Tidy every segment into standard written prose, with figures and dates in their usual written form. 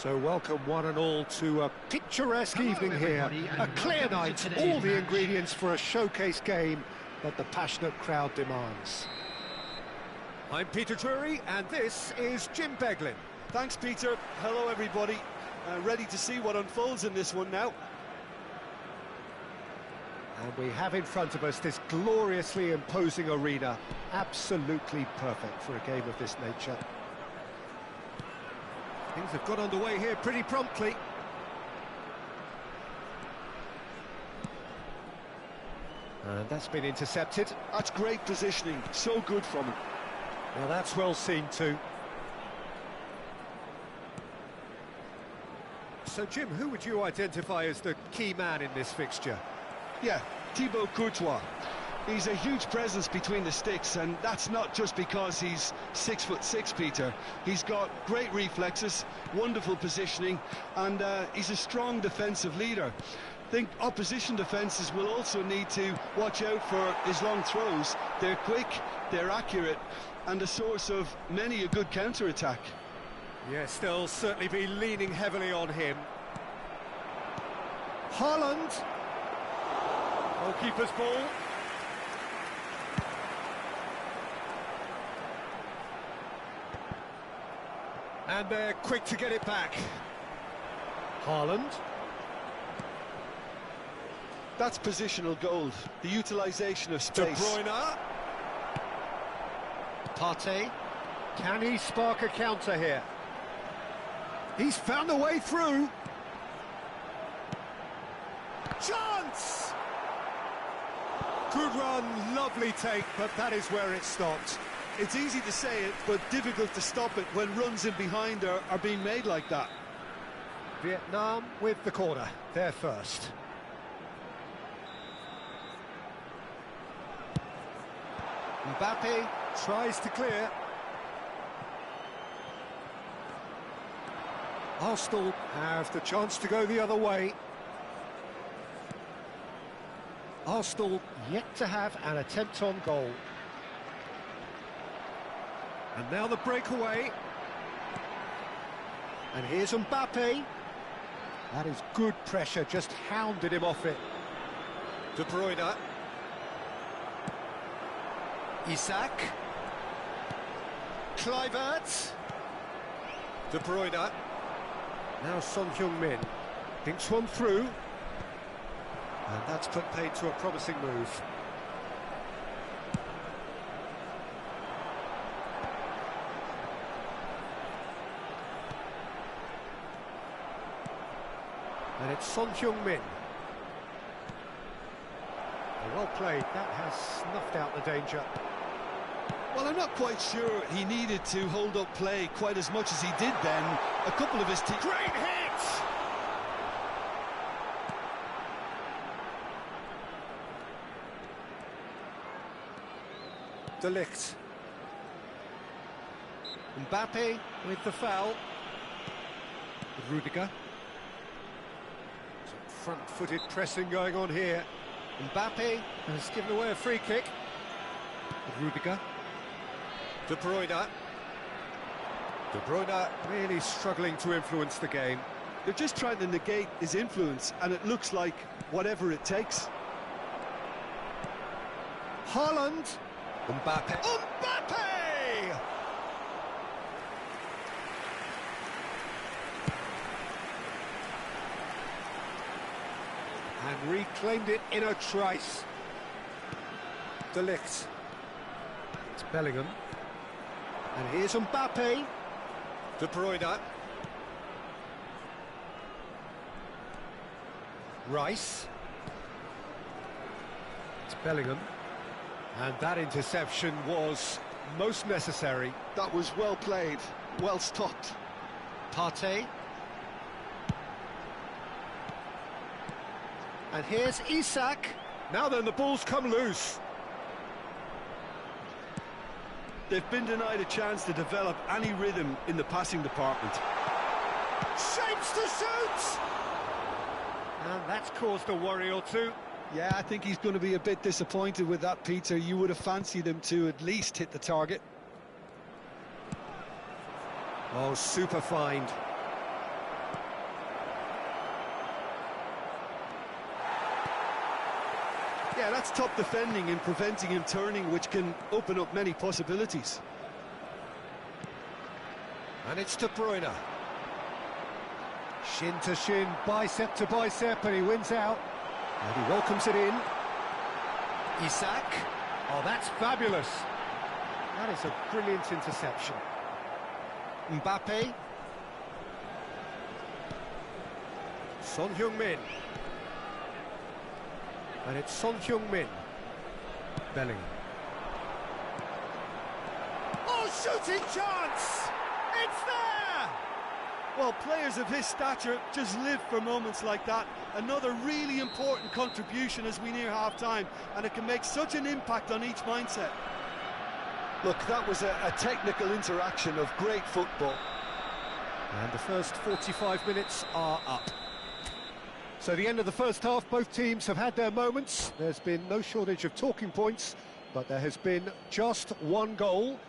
So welcome one and all to a picturesque evening here, a clear night, all the ingredients for a showcase game that the passionate crowd demands. I'm Peter Drury and this is Jim Beglin. Thanks Peter, hello everybody, ready to see what unfolds in this one now. And we have in front of us this gloriously imposing arena, absolutely perfect for a game of this nature. Things have got underway here pretty promptly. And that's been intercepted. That's great positioning, so good from him. Well, that's well seen too. So Jim, who would you identify as the key man in this fixture? Yeah, Thibaut Courtois. He's a huge presence between the sticks, and that's not just because he's 6'6", Peter. He's got great reflexes, wonderful positioning, and he's a strong defensive leader. I think opposition defences will also need to watch out for his long throws. They're quick, they're accurate, and a source of many a good counter-attack. Yes, they'll certainly be leaning heavily on him. Haaland. Goalkeeper's ball. And they're quick to get it back. Haaland. That's positional gold, the utilisation of space. De Bruyne. Partey. Can he spark a counter here? He's found a way through. Chance! Good run, lovely take, but that is where it stopped. It's easy to say it, but difficult to stop it when runs in behind are being made like that. Vietnam with the corner, they're first. Mbappe tries to clear. Arsenal have the chance to go the other way. Arsenal yet to have an attempt on goal. And now the breakaway. And here's Mbappe. That is good pressure, just hounded him off it. De Bruyne. Isak. Kluivert. De Bruyne. Now Son Heung-min thinks one through. And that's put paid to a promising move. And it's Son Heung-min. Well played, that has snuffed out the danger. Well, I'm not quite sure he needed to hold up play quite as much as he did then. A couple of his teams... Great hit! De Ligt. Mbappe with the foul. Rudiger. Some front-footed pressing going on here. Mbappe has given away a free kick. Rudiger. De Bruyne. De Bruyne really struggling to influence the game. They're just trying to negate his influence, and it looks like whatever it takes. Haaland. Mbappe. Mbappe! And reclaimed it in a trice. De Ligt. It's Bellingham. And here's Mbappe. De Bruyne. Rice. It's Bellingham. And that interception was most necessary. That was well played, well stopped. Partey. And here's Isak. Now then, the ball's come loose. They've been denied a chance to develop any rhythm in the passing department. Shapes to shoot! And that's caused a worry or two. Yeah, I think he's going to be a bit disappointed with that, Peter. You would have fancied him to at least hit the target. Oh, super find. Yeah, that's top defending and preventing him turning, which can open up many possibilities. And it's De Bruyne. Shin to shin, bicep to bicep, and he wins out. And he welcomes it in. Isak. Oh, that's fabulous. That is a brilliant interception. Mbappe. Son Heung-min. And it's Son Heung-min. Bellingham. Oh, shooting chance! It's there! Well, players of his stature just live for moments like that. Another really important contribution as we near half-time, and it can make such an impact on each mindset. Look, that was a technical interaction of great football. And the first 45 minutes are up. So the end of the first half, both teams have had their moments. There's been no shortage of talking points, but there has been just one goal,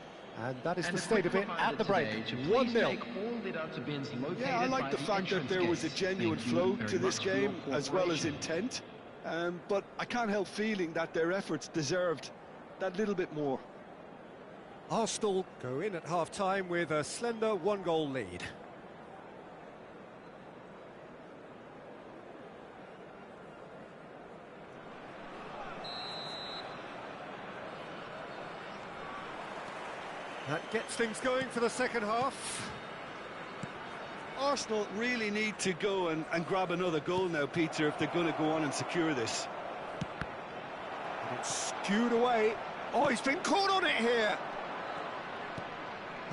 and that is the state of it at the break. 1-0. Yeah, I like the fact that there was a genuine flow to this game, as well as intent. But I can't help feeling that their efforts deserved that little bit more. Arsenal go in at half-time with a slender one-goal lead. That gets things going for the second half. Arsenal really need to go and grab another goal now, Peter, if they're going to go on and secure this. And it's skewed away. Oh, he's been caught on it here.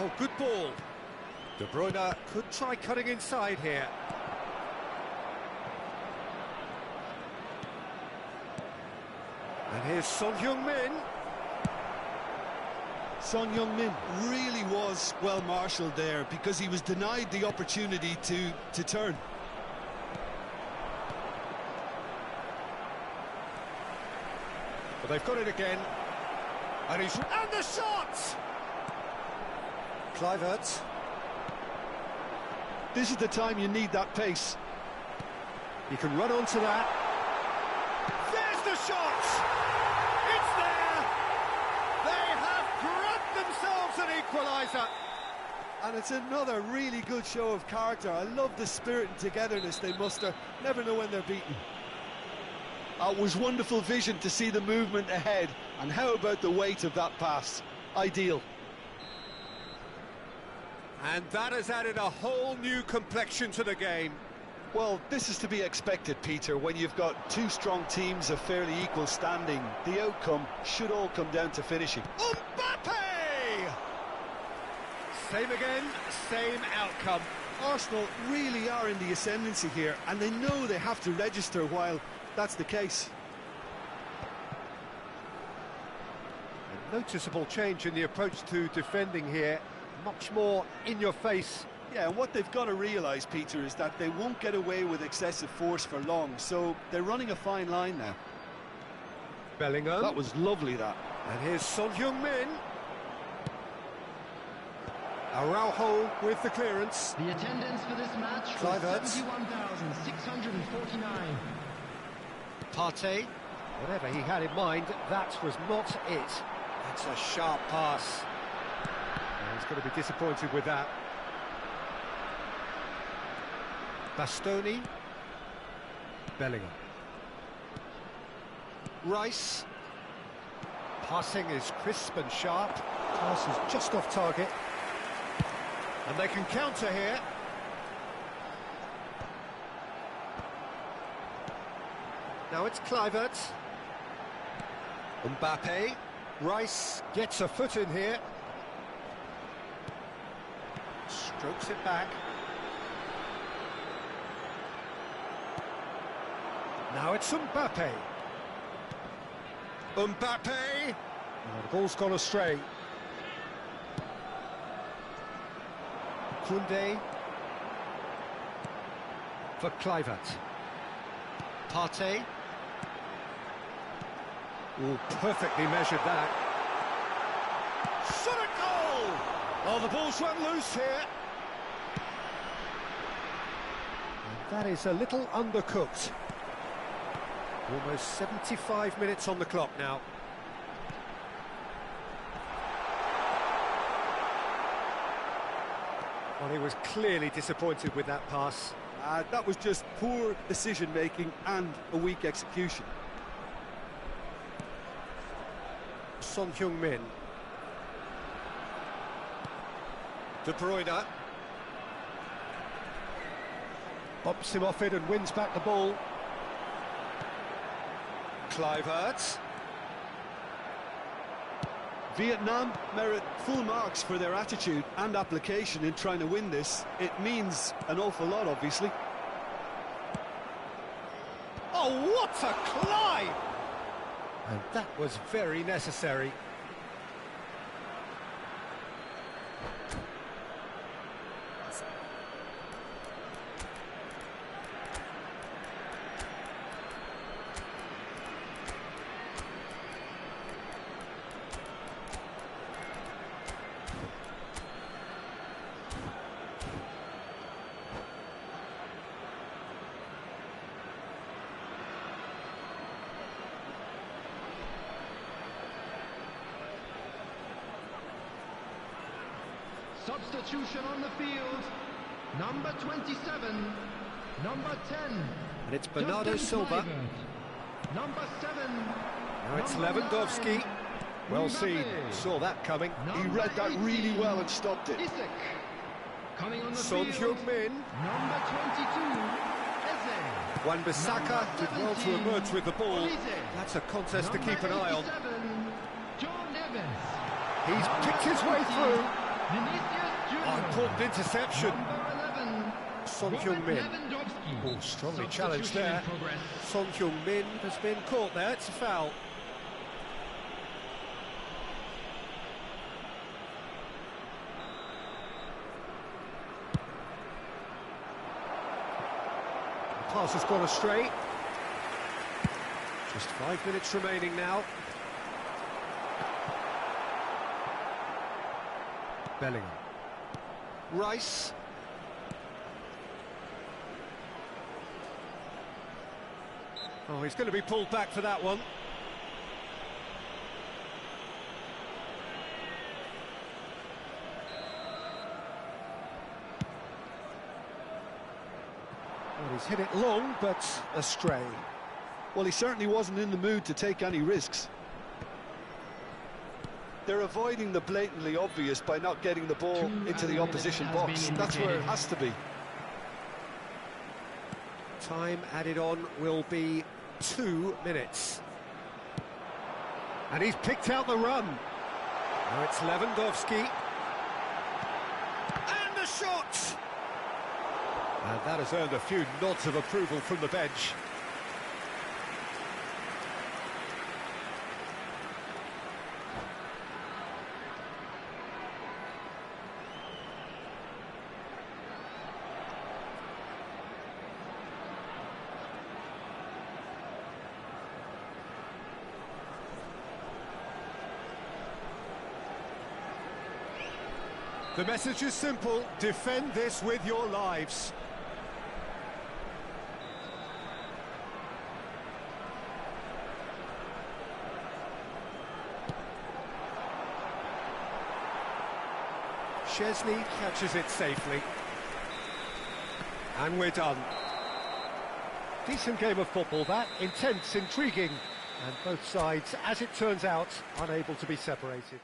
Oh, good ball. De Bruyne could try cutting inside here. And here's Son Heung-min. Son Heung-min really was well marshalled there because he was denied the opportunity to turn. But they've got it again. And the shot! Kluivert. This is the time you need that pace. He can run onto that. There's the shot! It's there! They have grabbed themselves an equaliser. And it's another really good show of character. I love the spirit and togetherness they muster. Never know when they're beaten. It was wonderful vision to see the movement ahead. And how about the weight of that pass? Ideal. And that has added a whole new complexion to the game. Well, this is to be expected, Peter, when you've got two strong teams of fairly equal standing. The outcome should all come down to finishing. Mbappe! Same again, same outcome. Arsenal really are in the ascendancy here, and they know they have to register while that's the case. A noticeable change in the approach to defending here. Much more in your face. Yeah, and what they've got to realise, Peter, is that they won't get away with excessive force for long, so they're running a fine line now. Bellingham. That was lovely, that. And here's Son Heung-min. Araujo with the clearance. The attendance for this match was 71,649. Partey. Whatever he had in mind, that was not it. That's a sharp pass. He's going to be disappointed with that. Bastoni. Bellingham. Rice. Passing is crisp and sharp. Pass is just off target. And they can counter here. Now it's Kluivert. Mbappe. Rice gets a foot in here. Strokes it back. Now it's Mbappe. Mbappe! Oh, the ball's gone astray. Koundé. For Kluivert. Partey. Oh, perfectly measured that. Shot a goal! Oh, the ball's run loose here. And that is a little undercooked. Almost 75 minutes on the clock now. Well, he was clearly disappointed with that pass. That was just poor decision-making and a weak execution. Son Heung-min. De Bruyne. Bumps him off it and wins back the ball. Kluivert. Vietnam merit full marks for their attitude and application in trying to win this. It means an awful lot, obviously. Oh, what a climb! And that was very necessary. Substitution on the field. Number 27, number 10. And it's Bernardo Justin Silva. Kluivert. Number 7. Now it's number Lewandowski. 9, Well seen, Mbappe. saw that coming. He read that really well and stopped it. Isaac. Coming on the Son field. Heung-min. Number 22, Eze. Wan-Bissaka did well to 17, emerge with the ball. Olise. That's a contest to Number keep an eye on. 87, John Evans. He's picked his way through. Vinicius Junior. Oh, important interception. Number 11, Son Robert Heung-min. Lewandowski. Oh, strongly Substitution challenged in there. progress. Son Heung-min has been caught there. It's a foul. The pass has gone astray. Just 5 minutes remaining now. Bellingham. Rice. Oh, he's going to be pulled back for that one. Well, he's hit it long, but astray. Well, he certainly wasn't in the mood to take any risks. They're avoiding the blatantly obvious by not getting the ball into the opposition box. That's where it has to be. Time added on will be 2 minutes. And he's picked out the run. Now it's Lewandowski. And the shot! And that has earned a few nods of approval from the bench. The message is simple: defend this with your lives. Szczesny catches it safely. And we're done. Decent game of football that, intense, intriguing, and both sides, as it turns out, unable to be separated.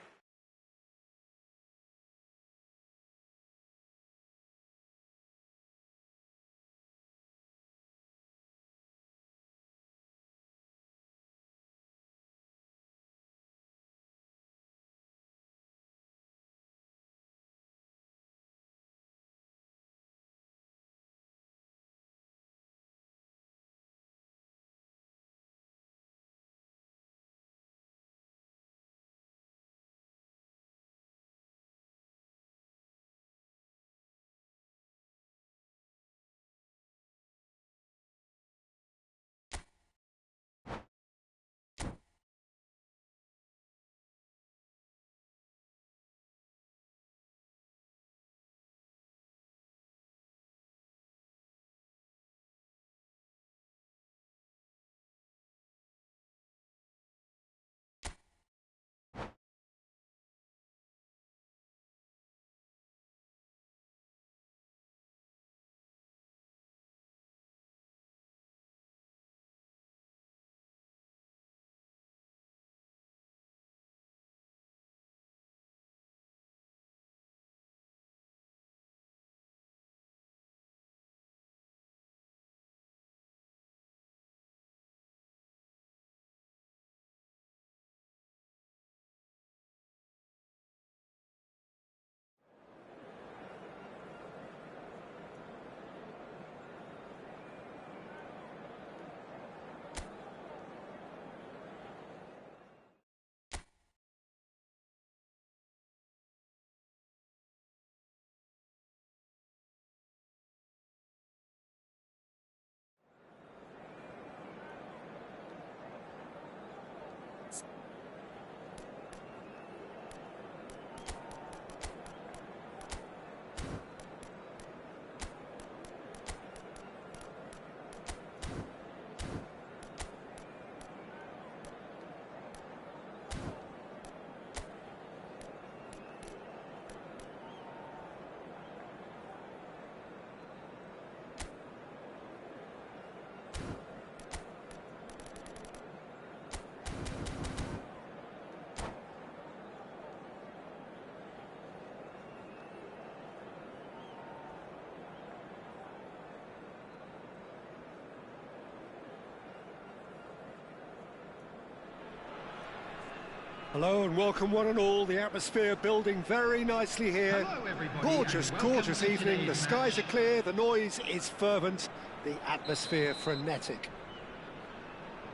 Hello and welcome one and all. The atmosphere building very nicely here. Hello, everybody, Gorgeous, and welcome gorgeous to evening. today's The skies are match. clear, the noise is fervent, the atmosphere frenetic.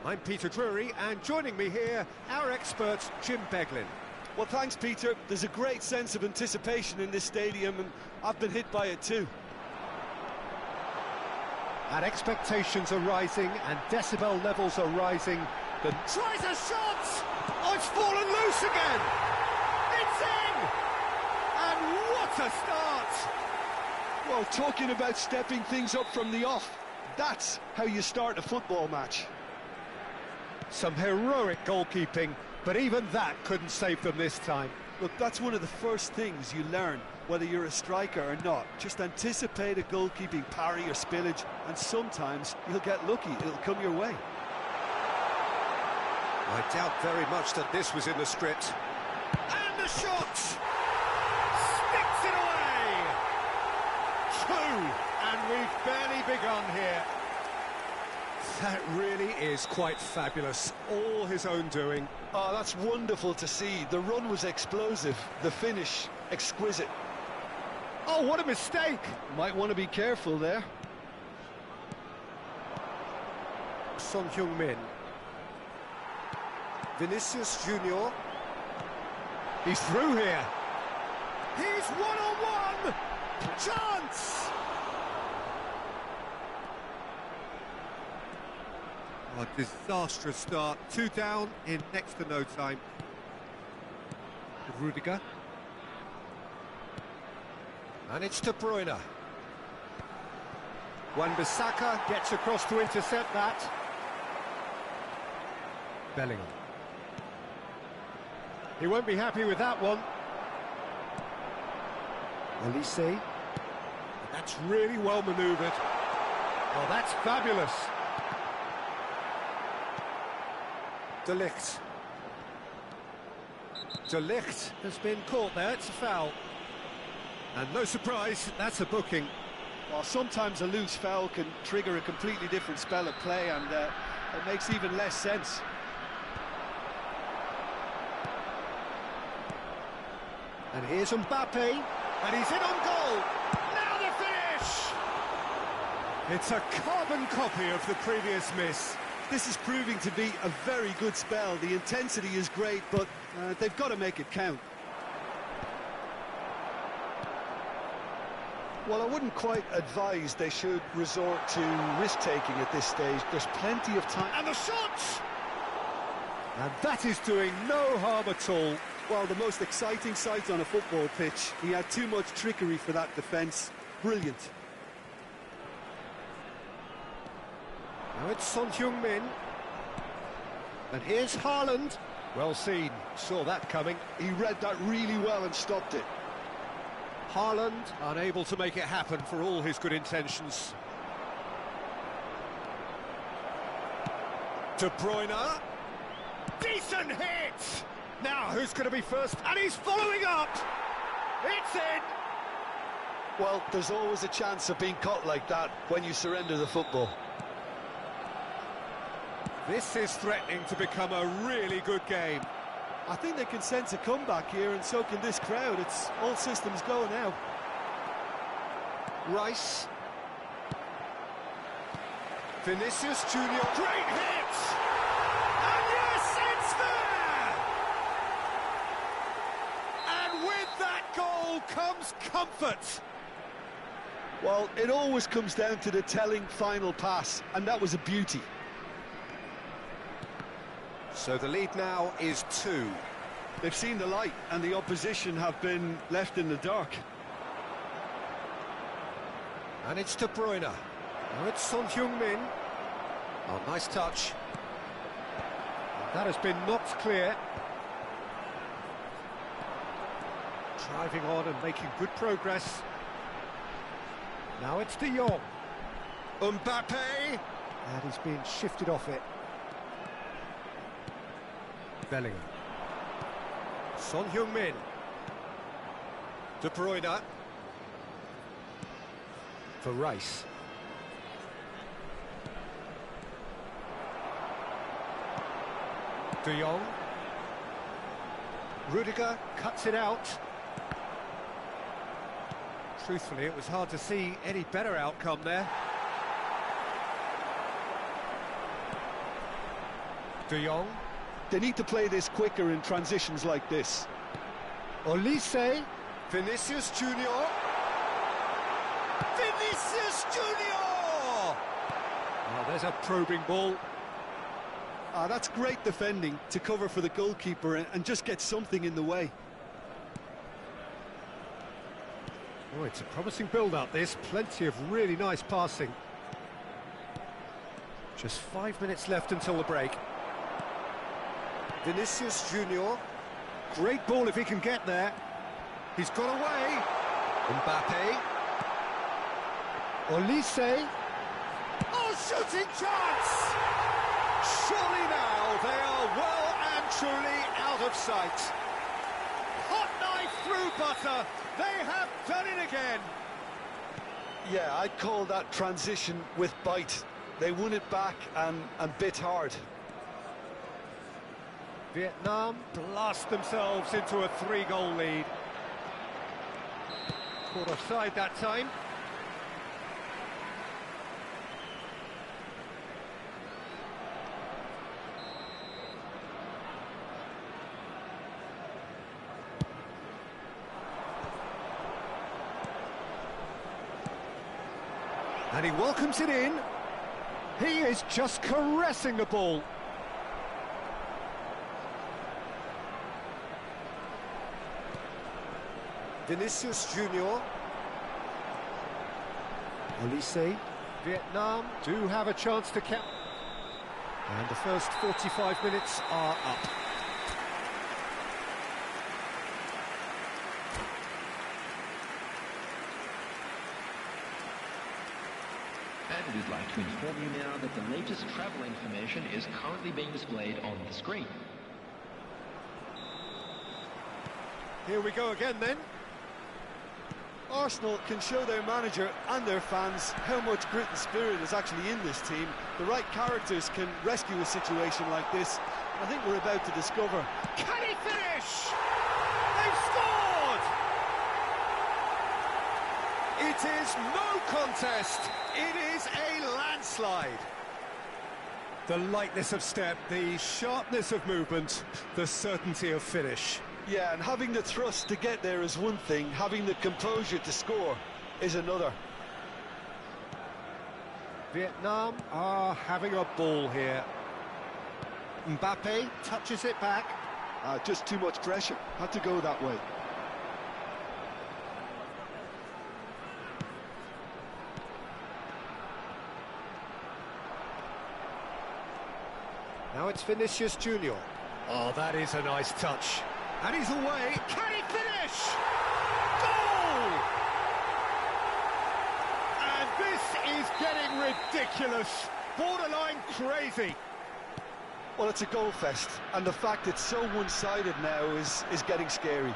I'm Peter Drury, and joining me here, our expert, Jim Beglin. Well, thanks, Peter. There's a great sense of anticipation in this stadium, and I've been hit by it too. And expectations are rising, and decibel levels are rising. The tries a shot! Oh, it's fallen loose again! It's in! And what a start! Well, talking about stepping things up from the off, that's how you start a football match. Some heroic goalkeeping, but even that couldn't save them this time. Look, that's one of the first things you learn, whether you're a striker or not. Just anticipate a goalkeeping parry or spillage, and sometimes you'll get lucky, it'll come your way. I doubt very much that this was in the script. And the shot! Sticks it away! Two! And we've barely begun here. That really is quite fabulous. All his own doing. Oh, that's wonderful to see. The run was explosive, the finish exquisite. Oh, what a mistake! Might want to be careful there. Son Heung-min. Vinicius Junior. He's through here. He's one-on-one! Chance! A disastrous start. 2 down in next to no time. Rudiger. And it's De Bruyne. Wan-Bissaka gets across to intercept that. Bellingham. He won't be happy with that one. Elise. That's really well manoeuvred. Oh, that's fabulous. De Ligt. De Ligt has been caught there, it's a foul. And no surprise, that's a booking. Well, sometimes a loose foul can trigger a completely different spell of play, and it makes even less sense. And here's Mbappe, and he's in on goal. Now the finish! It's a carbon copy of the previous miss. This is proving to be a very good spell. The intensity is great, but they've got to make it count. Well, I wouldn't quite advise they should resort to risk-taking at this stage. There's plenty of time. And the shot! And that is doing no harm at all. Well, the most exciting sight on a football pitch. He had too much trickery for that defence. Brilliant. Now it's Son Heung-min. And here's Haaland. Well seen, saw that coming. He read that really well and stopped it. Haaland unable to make it happen for all his good intentions. De Bruyne. Decent hit! Now who's going to be first? And he's following up! It's in! Well, there's always a chance of being caught like that when you surrender the football. This is threatening to become a really good game. I think they can sense a comeback here, and so can this crowd. It's all systems go now. Rice. Vinicius Junior. Great hit! And yes, it's there! And with that goal comes comfort. Well, it always comes down to the telling final pass, and that was a beauty. So the lead now is 2. They've seen the light, and the opposition have been left in the dark. And it's De Bruyne. Now it's Son Heung-min. Oh, nice touch. That has been knocked clear. Driving on and making good progress. Now it's De Jong. Mbappe! And he's being shifted off it. Bellingham. Son Heung-min. De Bruyne. For Rice. De Jong. Rudiger cuts it out. Truthfully, it was hard to see any better outcome there. De Jong. They need to play this quicker in transitions like this. Olise. Vinicius Junior. Vinicius Junior! Oh, there's a probing ball. That's great defending to cover for the goalkeeper and just get something in the way. Oh, it's a promising build-up, this. Plenty of really nice passing. Just 5 minutes left until the break. Vinicius Junior. Great ball if he can get there. He's got away. Mbappe. Olise. Oh, shooting chance! Surely now they are well and truly out of sight. Hot knife through butter. They have done it again. Yeah, I'd call that transition with bite. They won it back and bit hard. Vietnam blast themselves into a 3-goal lead. Caught offside that time. And he welcomes it in. He is just caressing the ball. Vinicius Junior. Olise. Vietnam do have a chance to count. And the first 45 minutes are up. And we'd like to inform you now that the latest travel information is currently being displayed on the screen. Here we go again then. Arsenal can show their manager and their fans how much grit and spirit is actually in this team. The right characters can rescue a situation like this. I think we're about to discover. Can he finish? They've scored! It is no contest. It is a landslide. The lightness of step, the sharpness of movement, the certainty of finish. Yeah, and having the thrust to get there is one thing, having the composure to score is another. Vietnam are having a ball here. Mbappe touches it back. Just too much pressure, had to go that way. Now it's Vinicius Junior. Oh, that is a nice touch. And he's away. Can he finish? Goal! And this is getting ridiculous. Borderline crazy. Well, it's a goal fest, and the fact it's so one-sided now is getting scary.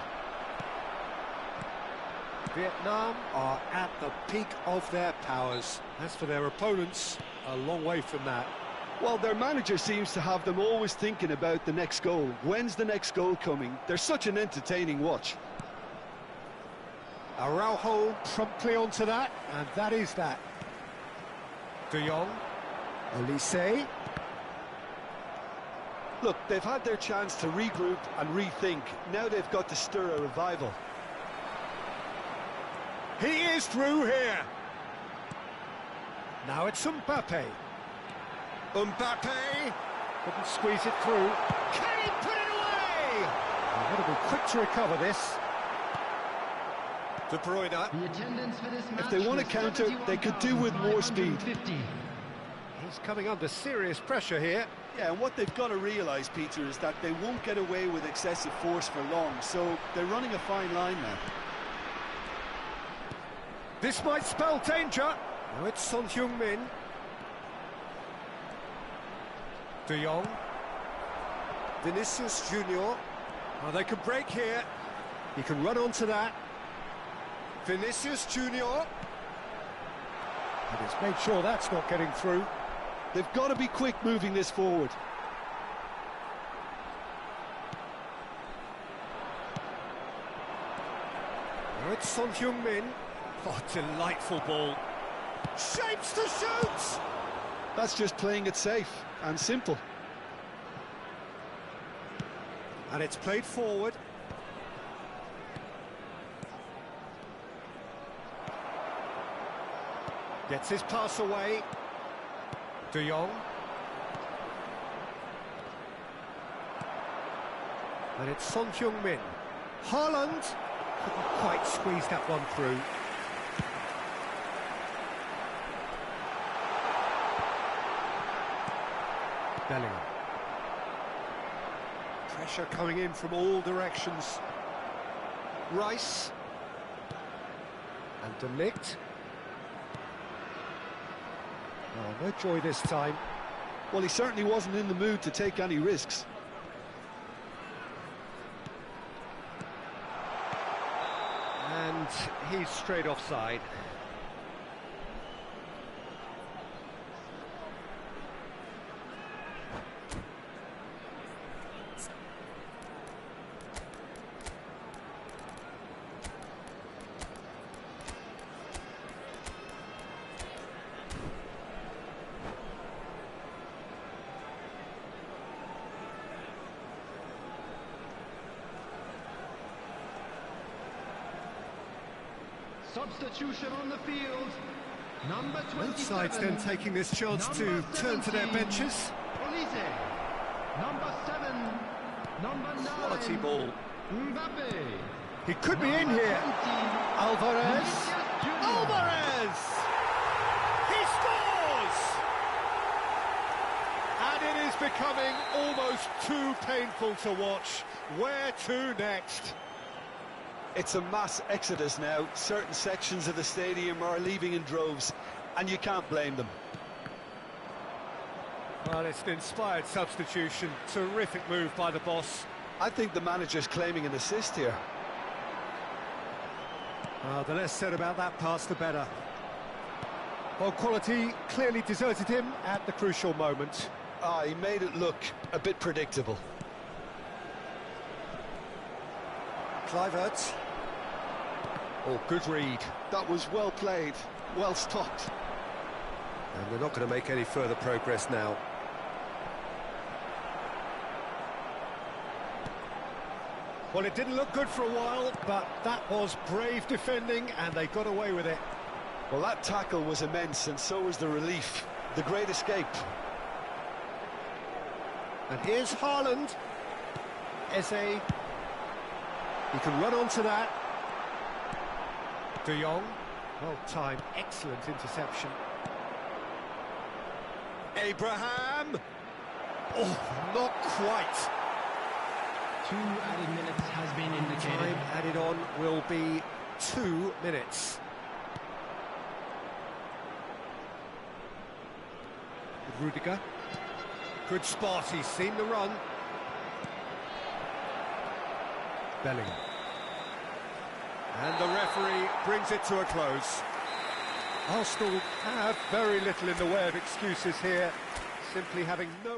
Vietnam are at the peak of their powers. As for their opponents, a long way from that. Well, their manager seems to have them always thinking about the next goal. When's the next goal coming? They're such an entertaining watch. Araujo promptly onto that, and that is that. De Jong. Olise. Look, they've had their chance to regroup and rethink. Now they've got to stir a revival. He is through here. Now it's Mbappe. Mbappe couldn't squeeze it through. Can he put it away? They've got to be quick to recover this. De Bruyne. The attendance for this match. If they want to counter, they could do with more speed. He's coming under serious pressure here. Yeah, and what they've got to realise, Peter, is that they won't get away with excessive force for long, so they're running a fine line now. This might spell danger. Now it's Son Heung-min. De Jong. Vinicius Junior. Oh, they can break here. He can run onto that. Vinicius Junior. And he's made sure that's not getting through. They've got to be quick moving this forward. Now it's Son Heung-min. Oh, delightful ball. Shapes to shoot! That's just playing it safe and simple. And it's played forward. Gets his pass away. De Jong. And it's Son Heung-min. Haaland couldn't quite squeeze that one through. Bellingham. Pressure coming in from all directions. Rice. And De Ligt. Oh, no joy this time. Well, he certainly wasn't in the mood to take any risks. And he's straight offside. Substitution on the field. Number 27. Both sides then taking this chance to turn to their benches. Olise. Number 7. Number 9. Quality ball. Mbappe. He could be in here. 20. Alvarez. Junior. Alvarez! He scores! And it is becoming almost too painful to watch. Where to next? It's a mass exodus now. Certain sections of the stadium are leaving in droves, and you can't blame them. Well, it's an inspired substitution. Terrific move by the boss. I think the manager's claiming an assist here. Well, the less said about that pass, the better. Well, quality clearly deserted him at the crucial moment. He made it look a bit predictable. Kluivert. Oh, good read. That was well played, well stopped. And they're not going to make any further progress now. Well, it didn't look good for a while, but that was brave defending, and they got away with it. Well, that tackle was immense, and so was the relief. The great escape. And here's Haaland. Eze. He can run onto that. De Jong. Well timed, excellent interception. Abraham. Oh, not quite. 2 added minutes has been indicated. Time added on will be 2 minutes. Rudiger. Good spot, he's seen the run. Bellingham. And the referee brings it to a close. Arsenal have very little in the way of excuses here, simply having no...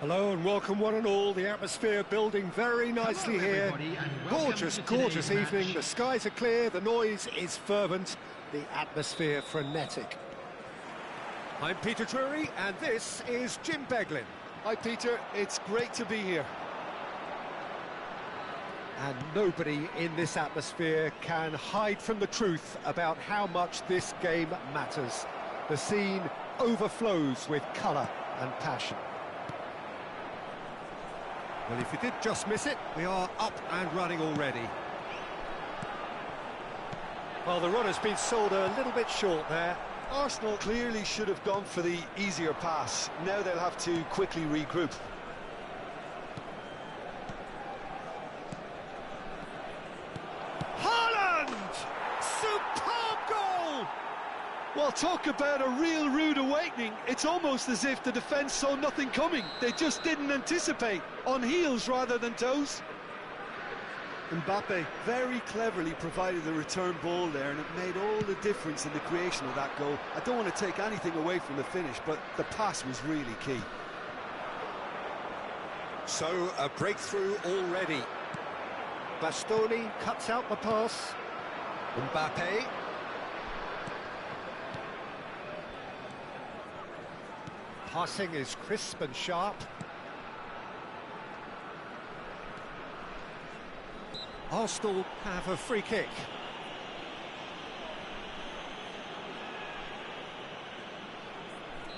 Hello and welcome one and all. The atmosphere building very nicely here. Gorgeous, gorgeous evening. The skies are clear, the noise is fervent, the atmosphere frenetic. I'm Peter Drury and this is Jim Beglin. Hi Peter, it's great to be here. And nobody in this atmosphere can hide from the truth about how much this game matters. The scene overflows with colour and passion. Well, if you did just miss it, we are up and running already. Well, the run has been sold a little bit short there. Arsenal clearly should have gone for the easier pass. Now they'll have to quickly regroup. Superb goal! Well, talk about a real rude awakening. It's almost as if the defence saw nothing coming. They just didn't anticipate, on heels rather than toes. Mbappe very cleverly provided the return ball there, and it made all the difference in the creation of that goal. I don't want to take anything away from the finish, but the pass was really key. So, a breakthrough already. Bastoni cuts out the pass. Mbappe. Passing is crisp and sharp. Arsenal have a free kick.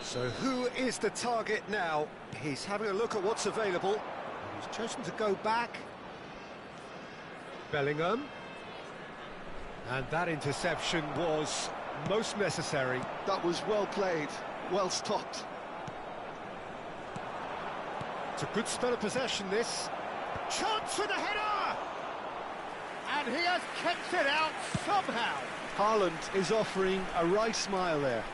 So who is the target now? He's having a look at what's available. He's chosen to go back. Bellingham. And that interception was most necessary. That was well played, well stopped. It's a good spell of possession, this. Chance for the header! And he has kept it out somehow. Haaland is offering a right smile there.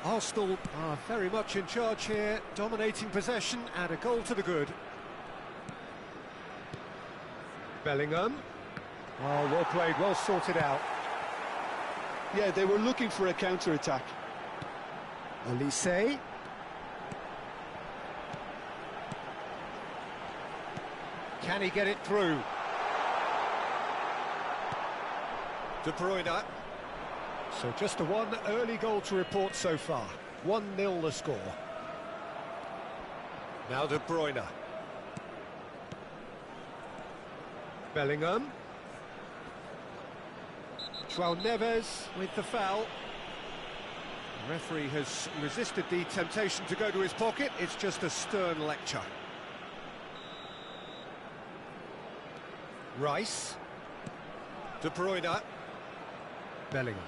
Arsenal are very much in charge here, dominating possession and a goal to the good. Bellingham. Oh, well played, well sorted out. Yeah, they were looking for a counter-attack. Elise. Can he get it through? De Bruyne. So just the one early goal to report so far. 1-0 the score. Now De Bruyne. Bellingham. João Neves with the foul. The referee has resisted the temptation to go to his pocket. It's just a stern lecture. Rice. De Bruyne. Bellingham.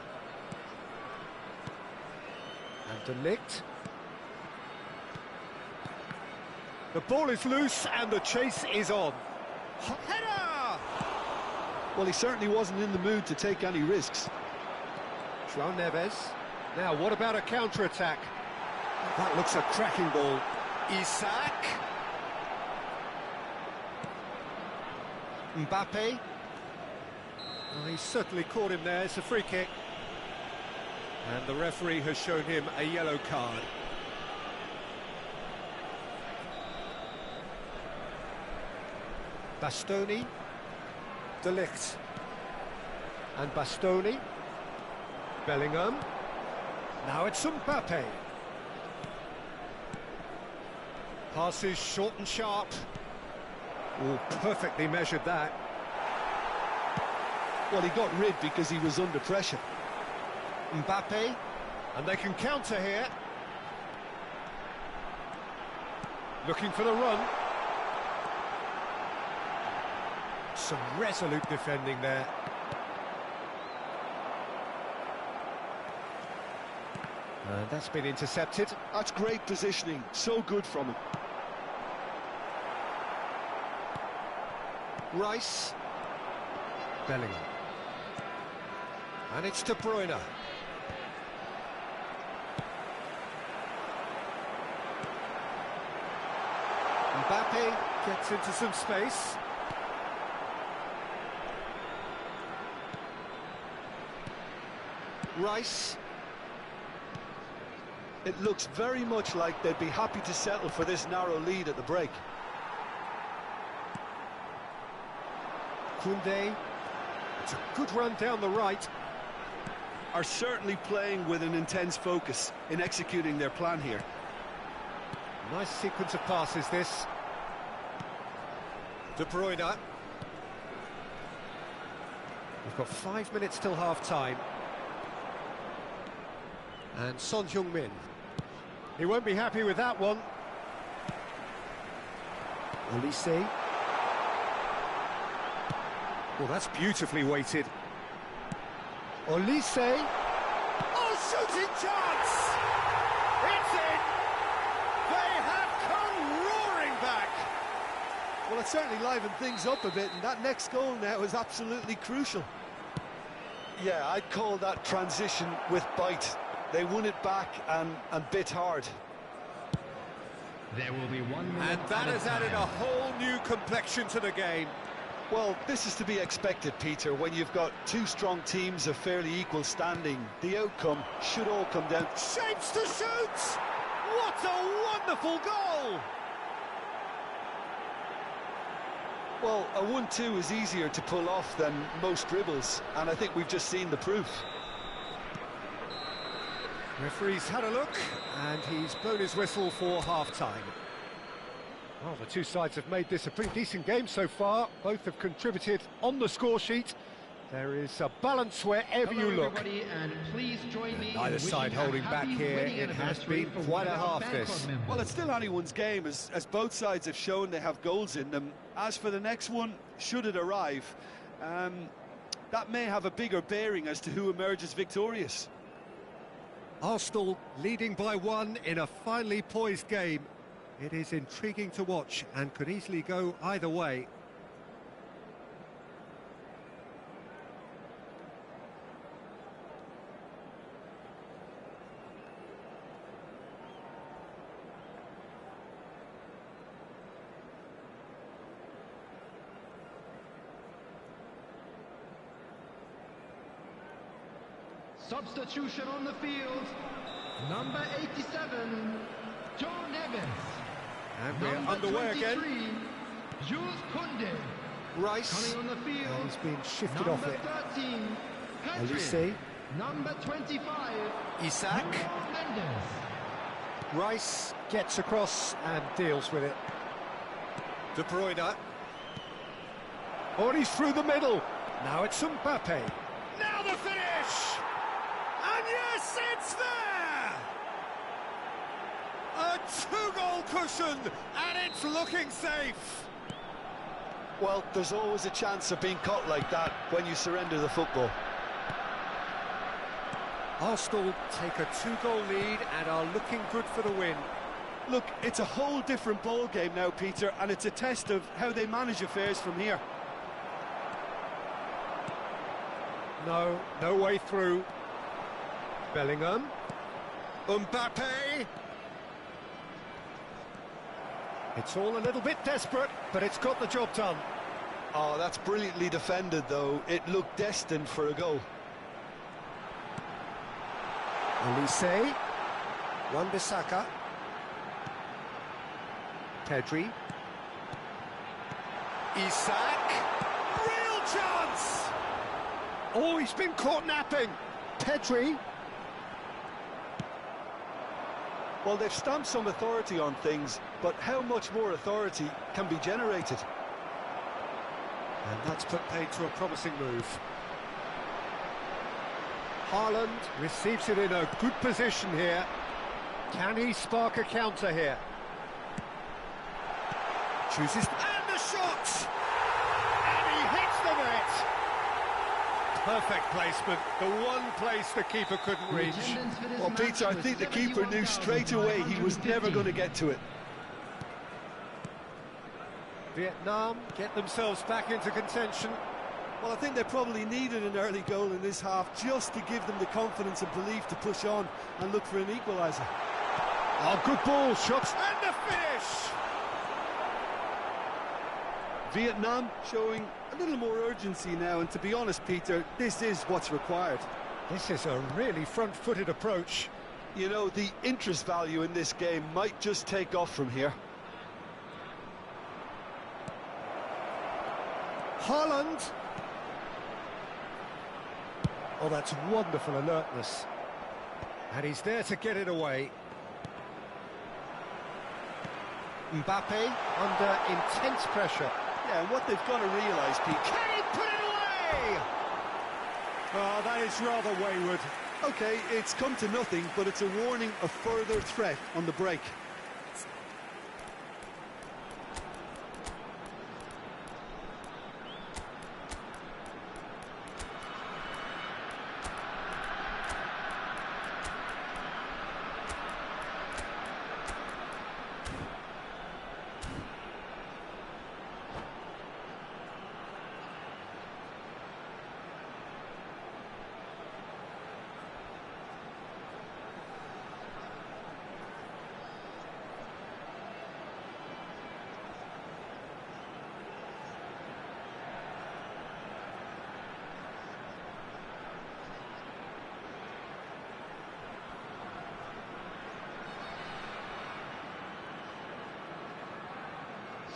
And De Ligt. The ball is loose and the chase is on. Header! Well, he certainly wasn't in the mood to take any risks. João Neves. Now, what about a counter-attack? That looks a cracking ball. Isaac. Mbappe. Oh, he certainly caught him there. It's a free kick. And the referee has shown him a yellow card. Bastoni. De Ligt. And Bastoni. Bellingham. Now it's Mbappe. Passes short and sharp. Oh, perfectly measured that. Well, he got rid because he was under pressure. Mbappe. And they can counter here. Looking for the run. Some resolute defending there. And that's been intercepted. That's great positioning, so good from him. Rice. Bellingham. And it's De Bruyne. Mbappe gets into some space. Rice. It looks very much like they'd be happy to settle for this narrow lead at the break. Koundé, it's a good run down the right. Are certainly playing with an intense focus in executing their plan here. Nice sequence of passes, this. De Bruyne. We've got 5 minutes till half-time. And Son Heung-min. He won't be happy with that one. Olise. Well, that's beautifully weighted. Olise. Oh, shooting chance! It's in! They have come roaring back! Well, it certainly livened things up a bit, and that next goal now is absolutely crucial. Yeah, I'd call that transition with bite. They won it back and bit hard. There will be 1 minute. And that has added a whole new complexion to the game. Well, this is to be expected, Peter, when you've got two strong teams of fairly equal standing. The outcome should all come down. Shapes to shoot! What a wonderful goal! Well, a 1-2 is easier to pull off than most dribbles, and I think we've just seen the proof. Referee's had a look, and he's blown his whistle for half-time. Well, the two sides have made this a pretty decent game so far. Both have contributed on the score sheet. There is a balance wherever you look. And please join me Neither side holding back here. It has been quite a half, this. Well, it's still anyone's game, as both sides have shown they have goals in them. As for the next one, should it arrive, that may have a bigger bearing as to who emerges victorious. Arsenal leading by 1 in a finely poised game. It is intriguing to watch and could easily go either way. Substitution on the field. Number 87, Joe Neves. And we're Number underway 23, again. Jules Koundé. Rice. Coming on the field. He's been shifted Number off it. 13, Pedri. Olise. Number 25, Isak. Nuno Mendes. Rice gets across and deals with it. De Bruyne. Oh, and he's through the middle. Now it's Mbappe. Now the finish! And yes, it's there! A two-goal cushion, and it's looking safe. Well, there's always a chance of being caught like that when you surrender the football. Arsenal take a two-goal lead and are looking good for the win. Look, it's a whole different ball game now, Peter, and it's a test of how they manage affairs from here. No way through. Bellingham. Mbappe. It's all a little bit desperate, but it's got the job done. Oh, that's brilliantly defended, though. It looked destined for a goal. Olise. Wan-Bissaka. Pedri. Isak. Real chance! Oh, he's been caught napping. Pedri. Well, they've stamped some authority on things, but how much more authority can be generated? And that's put paid to a promising move. Haaland receives it in a good position here. Can he spark a counter here? Chooses... And the shot! And he hits the net! Perfect placement, the one place the keeper couldn't reach. Well, Peter, I think the keeper knew straight away he was never going to get to it. Vietnam get themselves back into contention. Well, I think they probably needed an early goal in this half just to give them the confidence and belief to push on and look for an equaliser. Oh, good ball, shots, and the finish! Vietnam showing a little more urgency now, and to be honest, Peter, this is what's required. This is a really front-footed approach. You know, the interest value in this game might just take off from here. Haaland. Oh, that's wonderful alertness. And he's there to get it away. Mbappe under intense pressure. Yeah, and what they've got to realise, Pete... Can he put it away? Oh, that is rather wayward. OK, it's come to nothing, but it's a warning of further threat on the break.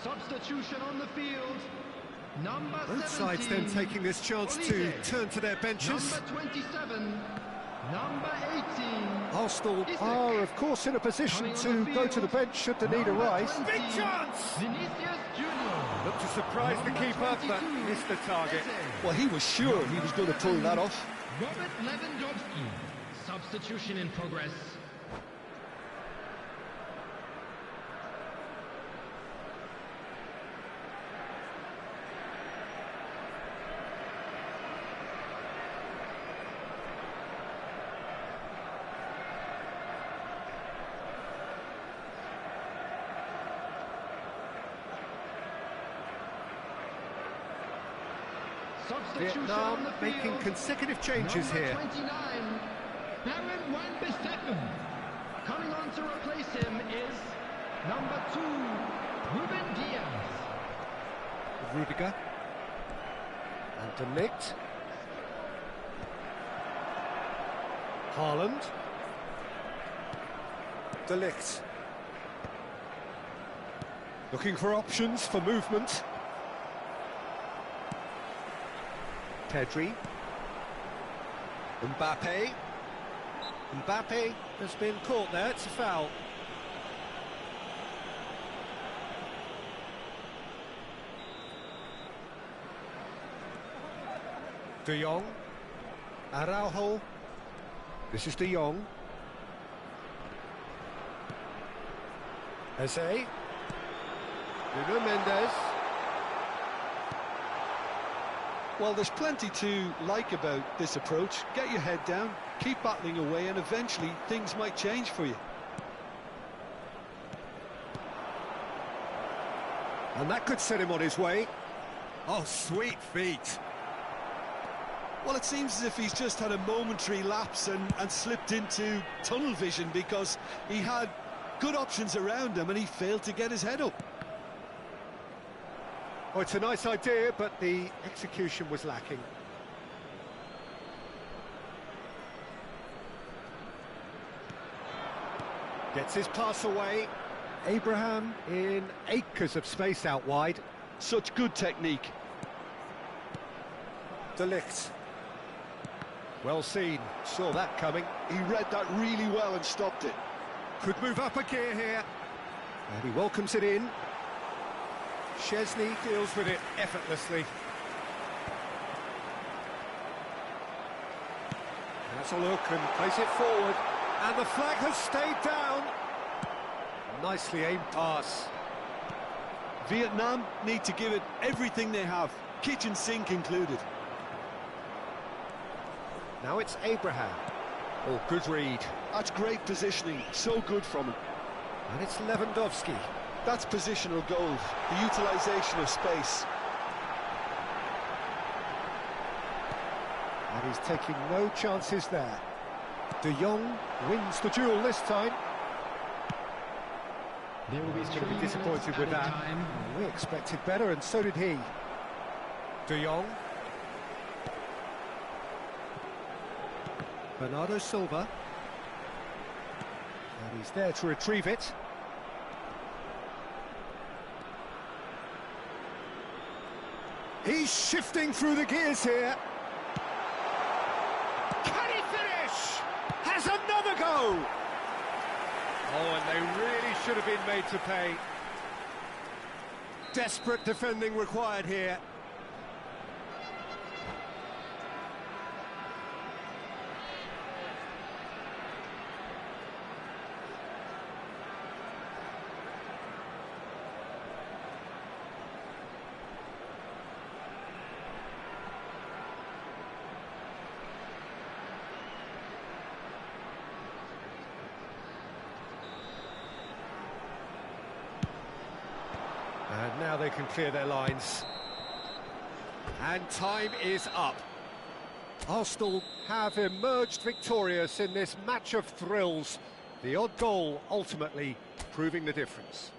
Substitution on the field. Number Both 17. sides then taking this chance to turn to their benches. Number 27. Number 18. Arsenal are, of course, in a position to go to the bench should the need arise. Big chance! Vinicius Junior. Looked to surprise the keeper, but missed the target. Well, he was sure he was going to pull that off. Robert Lewandowski. Substitution in progress. Vietnam making consecutive changes Number here. 29, Baron Wan-Bissaka. Coming on to replace him is number 2, Ruben Diaz. Rudiger. And De Ligt. Haaland. De Ligt. Looking for options for movement. Pedri. Mbappe. Mbappe has been caught there, it's a foul. De Jong. Araujo. This is De Jong. Eze. Nuno Mendes. Well, there's plenty to like about this approach. Get your head down, keep battling away, and eventually things might change for you. And that could set him on his way. Oh, sweet feet. Well, it seems as if he's just had a momentary lapse and slipped into tunnel vision because he had good options around him and he failed to get his head up. Oh, it's a nice idea, but the execution was lacking. Gets his pass away. Abraham in acres of space out wide. Such good technique. De Ligt. Well seen, saw that coming. He read that really well and stopped it. Could move up a gear here. And he welcomes it in. Szczesny deals with it effortlessly. That's a look and plays it forward. And the flag has stayed down. Nicely aimed pass. Vietnam need to give it everything they have, kitchen sink included. Now it's Abraham. Oh, good read. That's great positioning, so good from him. And it's Lewandowski. That's positional gold, the utilisation of space. And he's taking no chances there. De Jong wins the duel this time. There will be He's going to be disappointed with that. We expected better, and so did he. De Jong. Bernardo Silva. He's there to retrieve it. He's shifting through the gears here. Can he finish? Has another go! Oh, and they really should have been made to pay. Desperate defending required here. And now they can clear their lines. And time is up. Arsenal have emerged victorious in this match of thrills. The odd goal ultimately proving the difference.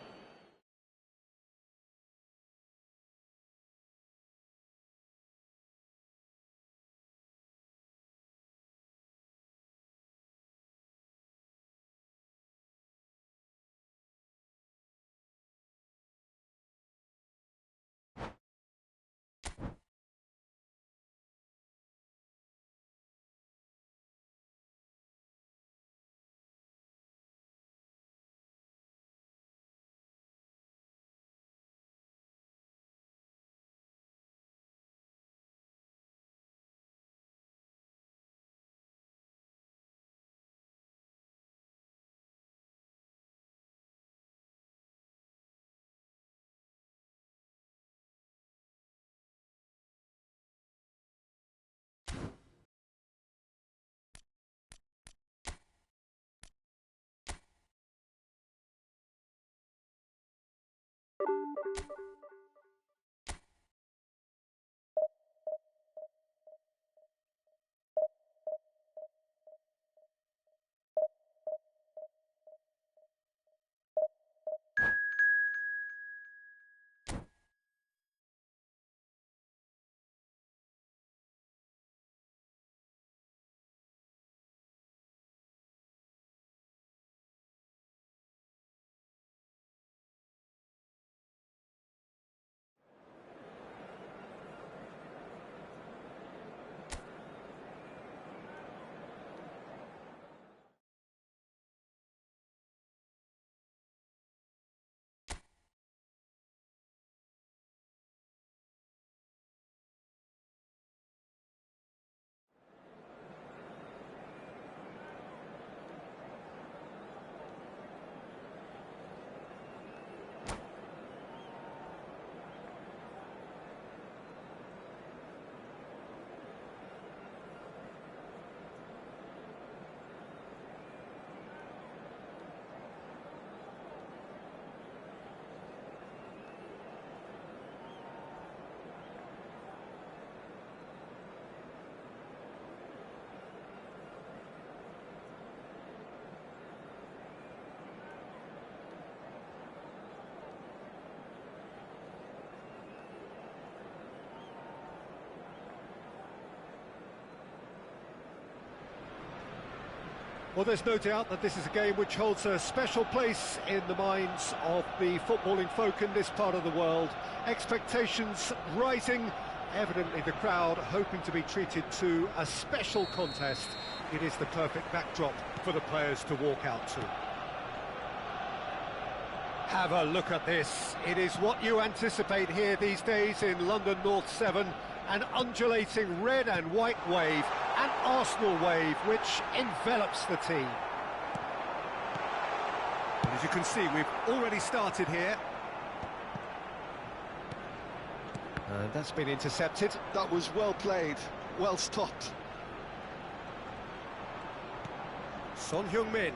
Well, there's no doubt that this is a game which holds a special place in the minds of the footballing folk in this part of the world. Expectations rising, evidently the crowd hoping to be treated to a special contest. It is the perfect backdrop for the players to walk out to. Have a look at this. It is what you anticipate here these days in London North 7. An undulating red and white wave, an Arsenal wave which envelops the team. And as you can see, we've already started here. And that's been intercepted. That was well played, well stopped. Son Heung-min.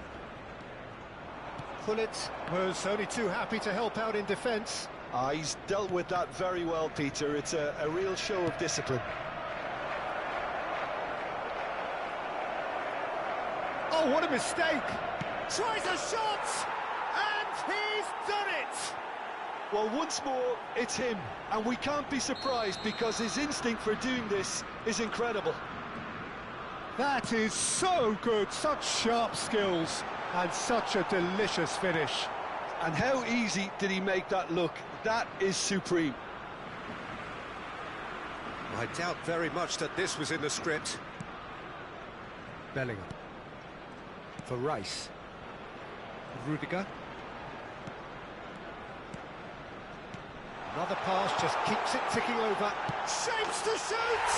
Gullit was only too happy to help out in defence. He's dealt with that very well, Peter. It's a real show of discipline. Oh, what a mistake! Tries a shot! And he's done it! Well, once more, it's him. And we can't be surprised because his instinct for doing this is incredible. That is so good, such sharp skills. And such a delicious finish. And how easy did he make that look? That is supreme. I doubt very much that this was in the script. Bellingham. For Rice. Rudiger. Another pass, just keeps it ticking over. Shapes to shoot!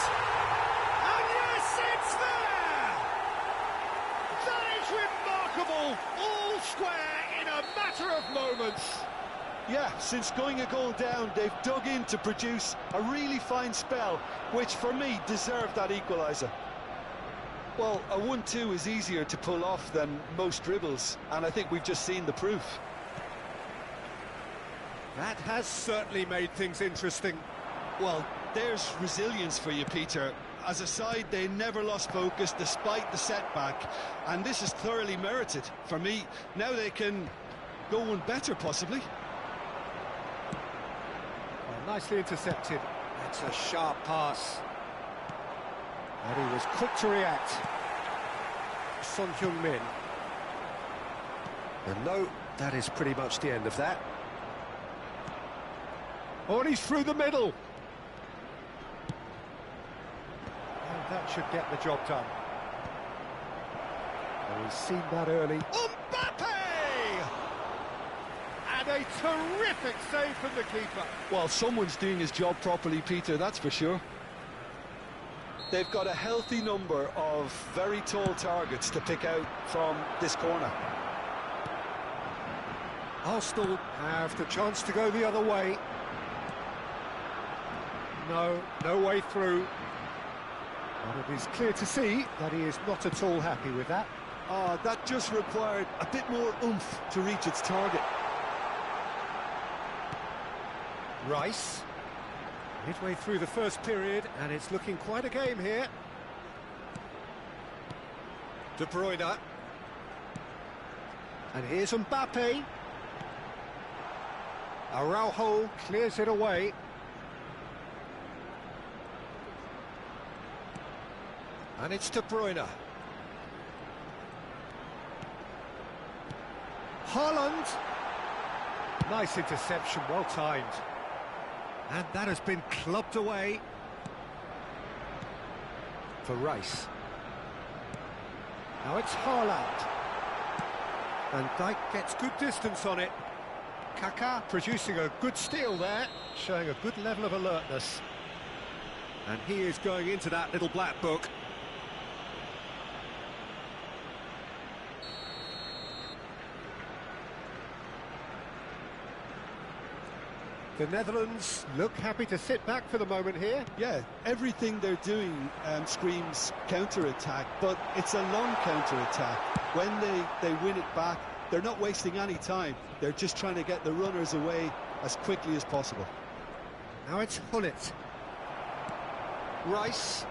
And yes, it's there! That is remarkable! All square in a matter of moments. Yeah, since going a goal down, they've dug in to produce a really fine spell, which for me deserved that equaliser. Well, a 1-2 is easier to pull off than most dribbles, and I think we've just seen the proof. That has certainly made things interesting. Well, there's resilience for you, Peter. As a side, they never lost focus despite the setback, and this is thoroughly merited. For me, now they can go one better, possibly. Well, nicely intercepted. That's a sharp pass. And he was quick to react. Son Heung-min. And no, that is pretty much the end of that. Oh, and he's through the middle. And that should get the job done. And we've seen that early. Mbappe! And a terrific save from the keeper. Well, someone's doing his job properly, Peter, that's for sure. They've got a healthy number of very tall targets to pick out from this corner. Arsenal have the chance to go the other way. No way through. And it is clear to see that he is not at all happy with that. That just required a bit more oomph to reach its target. Rice. Midway through the first period, and it's looking quite a game here. De Bruyne. And here's Mbappe. Araujo clears it away. And it's De Bruyne. Haaland. Nice interception, well timed. And that has been clubbed away. For Rice. Now it's Haaland. And Dijk gets good distance on it. Kaká producing a good steal there, showing a good level of alertness. And he is going into that little black book. The Netherlands look happy to sit back for the moment here. Yeah, everything they're doing screams counter-attack, but it's a long counter-attack. When they win it back, they're not wasting any time. They're just trying to get the runners away as quickly as possible. Now it's Hullet. Rice.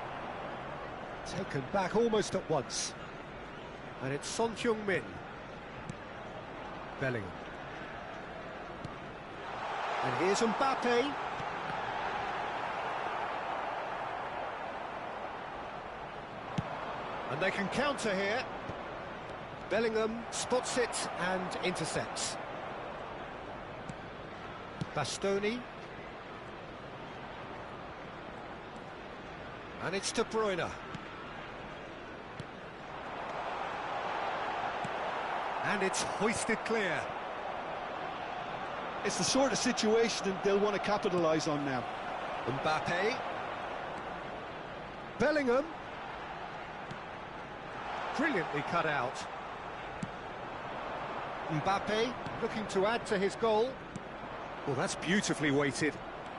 Taken back almost at once. And it's Son Heung-min. Bellingham. And here's Mbappe. And they can counter here. Bellingham spots it and intercepts. Bastoni. And it's De Bruyne. And it's hoisted clear. It's the sort of situation they'll want to capitalise on now. Mbappe. Bellingham. Brilliantly cut out. Mbappe looking to add to his goal. Well, that's beautifully weighted.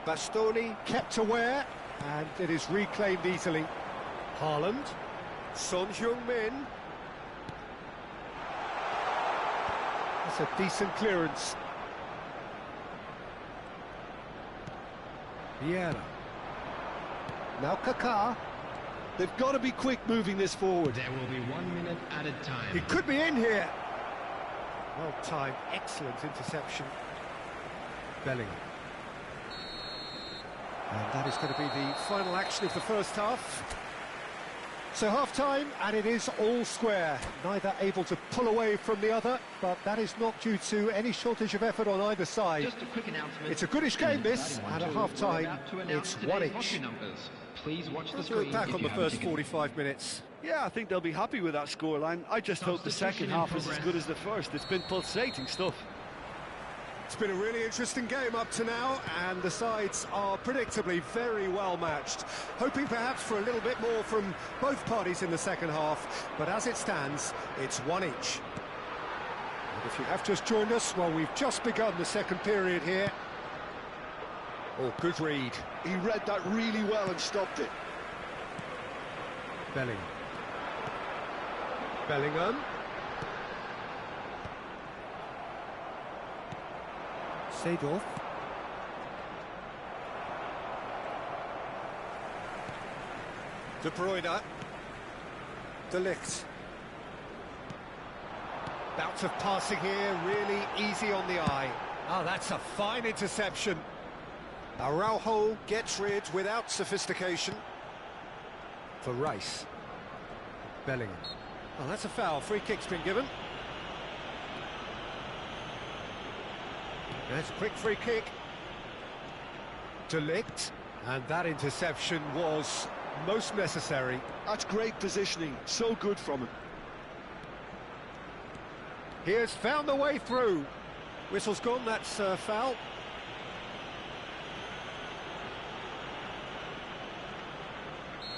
Bastoni kept aware, and it is reclaimed easily. Haaland. Son Heung-min. That's a decent clearance. Vieira. Now Kaká. They've got to be quick moving this forward. There will be 1 minute added time. He could be in here. Well timed, excellent interception. Bellingham. And that is going to be the final action of the first half. So half-time, and it is all square. Neither able to pull away from the other, but that is not due to any shortage of effort on either side. Just a quick announcement. It's a goodish game, this, and at half-time, it's one each. Please watch the Let's screen look back if on you the have a first ticket. 45 minutes. Yeah, I think they'll be happy with that scoreline. I just hope the second half is as good as the first. It's been pulsating stuff. It's been a really interesting game up to now, and the sides are predictably very well matched. Hoping perhaps for a little bit more from both parties in the second half, but as it stands, it's one each. And if you have just joined us, well, we've just begun the second period here. Oh, good read. He read that really well and stopped it. Bellingham. Seedorf. De Bruyne. De Ligt. Bout of passing here, really easy on the eye. Ah, that's a fine interception. Araujo gets rid without sophistication. For Rice. Bellingham. Oh, that's a foul. Free kick's been given. That's a quick free kick. De Ligt. And that interception was most necessary. That's great positioning. So good from him. He has found the way through. Whistle's gone, that's foul.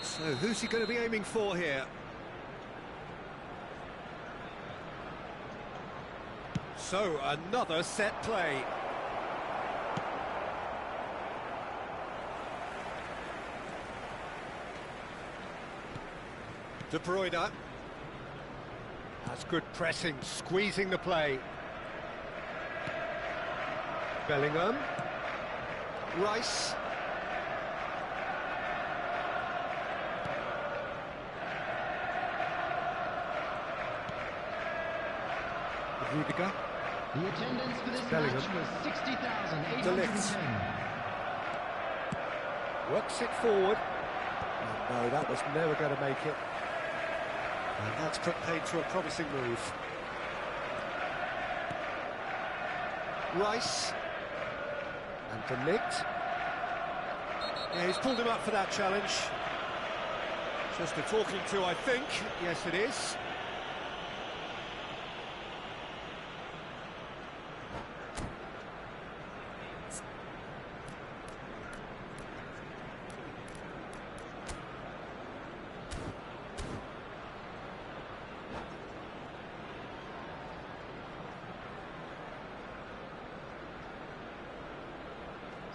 So who's he going to be aiming for here? So another set play. De Bruyne. That's good pressing, squeezing the play. Bellingham. Rice. Rudiger. The attendance for this Bellingham. match was 60,810. De Ligt. Works it forward. Oh, no, that was never going to make it. And that's put paid to a promising move. Rice. And De Ligt. Yeah, he's pulled him up for that challenge. Just a talking to, I think. Yes, it is.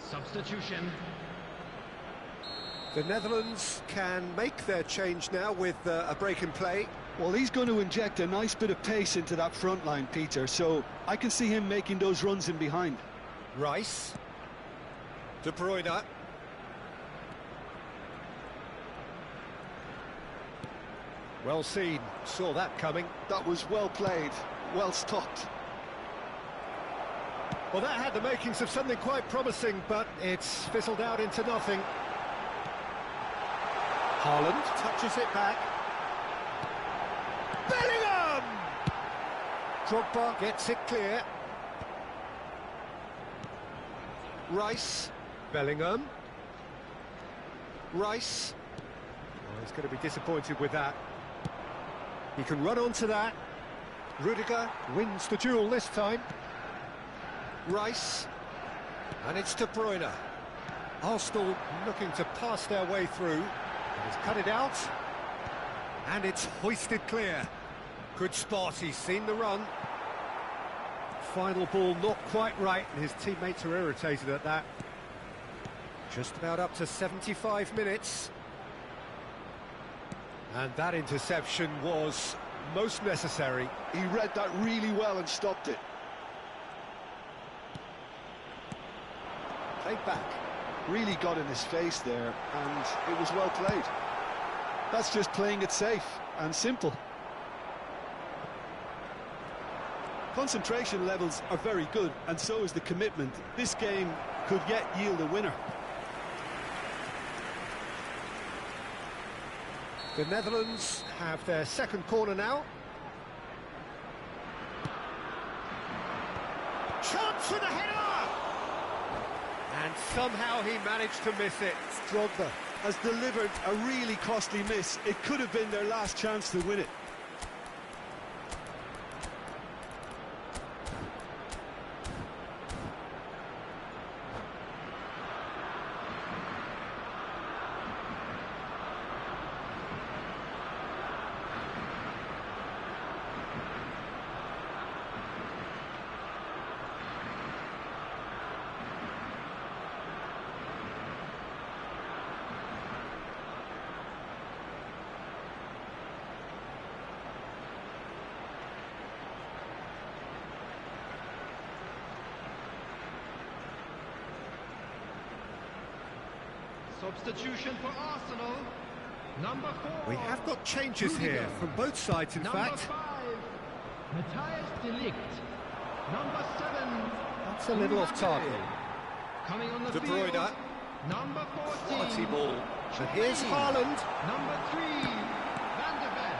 Substitution. The Netherlands can make their change now with a break in play. Well, he's going to inject a nice bit of pace into that front line, Peter, so I can see him making those runs in behind. Rice. De Bruyne. Well seen, saw that coming. That was well played, well stopped. Well, that had the makings of something quite promising, but it's fizzled out into nothing. Haaland touches it back. Bellingham! Drogba gets it clear. Rice. Bellingham. Rice. Oh, he's going to be disappointed with that. He can run onto that. Rudiger wins the duel this time. Rice, and it's De Bruyne. Arsenal looking to pass their way through. He's cut it out, and it's hoisted clear. Good spot, he's seen the run. Final ball not quite right, and his teammates are irritated at that. Just about up to 75 minutes. And that interception was most necessary. He read that really well and stopped it. Played back. Really got in his face there, and it was well played. That's just playing it safe and simple. Concentration levels are very good, and so is the commitment. This game could yet yield a winner. The Netherlands have their second corner now. Chance for the header! And somehow he managed to miss it. Drogba has delivered a really costly miss. It could have been their last chance to win it. Substitution for Arsenal. Number 4. We have got changes here from both sides, in Number fact. 5. Matthias de Ligt. Number 7. That's a little off target. Coming on the De field. Bruyne. Number 14. Quality ball. And here's Haaland. Number 3. Van de Ven.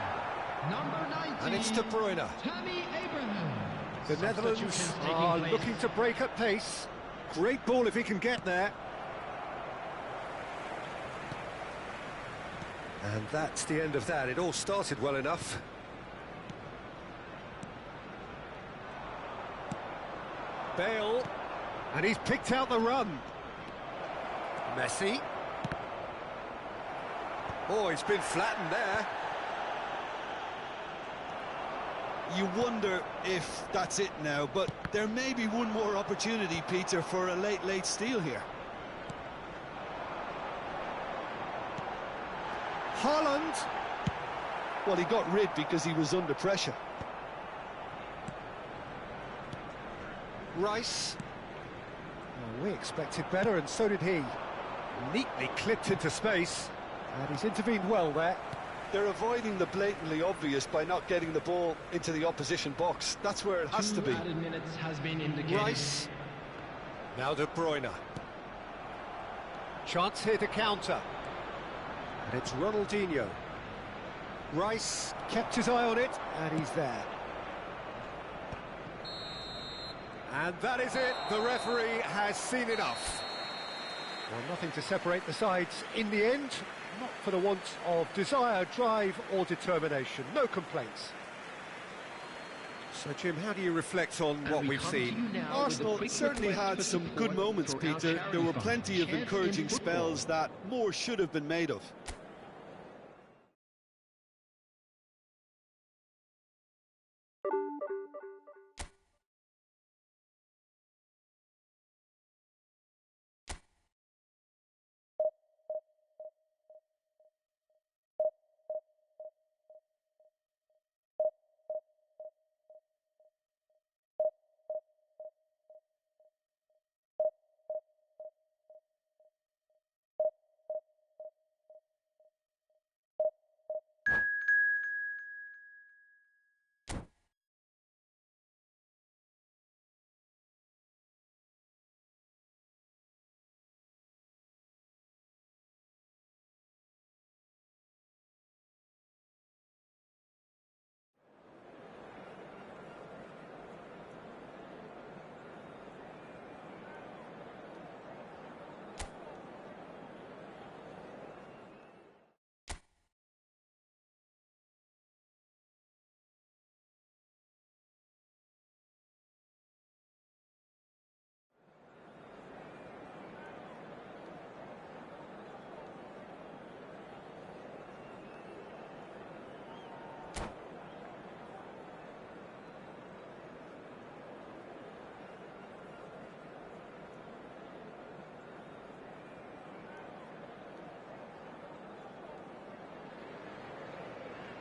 Number 19. And it's De Bruyne. Tammy Abraham. The Netherlands are looking to break at pace. Great ball if he can get there. And that's the end of that. It all started well enough. Bale. And he's picked out the run. Messi. Oh, he's been flattened there. You wonder if that's it now, but there may be one more opportunity, Peter, for a late steal here. Haaland. Well, he got rid because he was under pressure. Rice. Well, we expected better, and so did he. Neatly clipped into space, and he's intervened well there. They're avoiding the blatantly obvious by not getting the ball into the opposition box. That's where it has to be. 2 added minutes has been indicated. Rice. Now De Bruyne. Chance here to counter. And it's Ronaldinho. Rice kept his eye on it, and he's there. And that is it. The referee has seen enough. Well, nothing to separate the sides in the end. Not for the want of desire, drive or determination. No complaints. So, Jim, how do you reflect on what we've seen? Arsenal certainly had some good moments, Peter. There were plenty of encouraging spells that more should have been made of.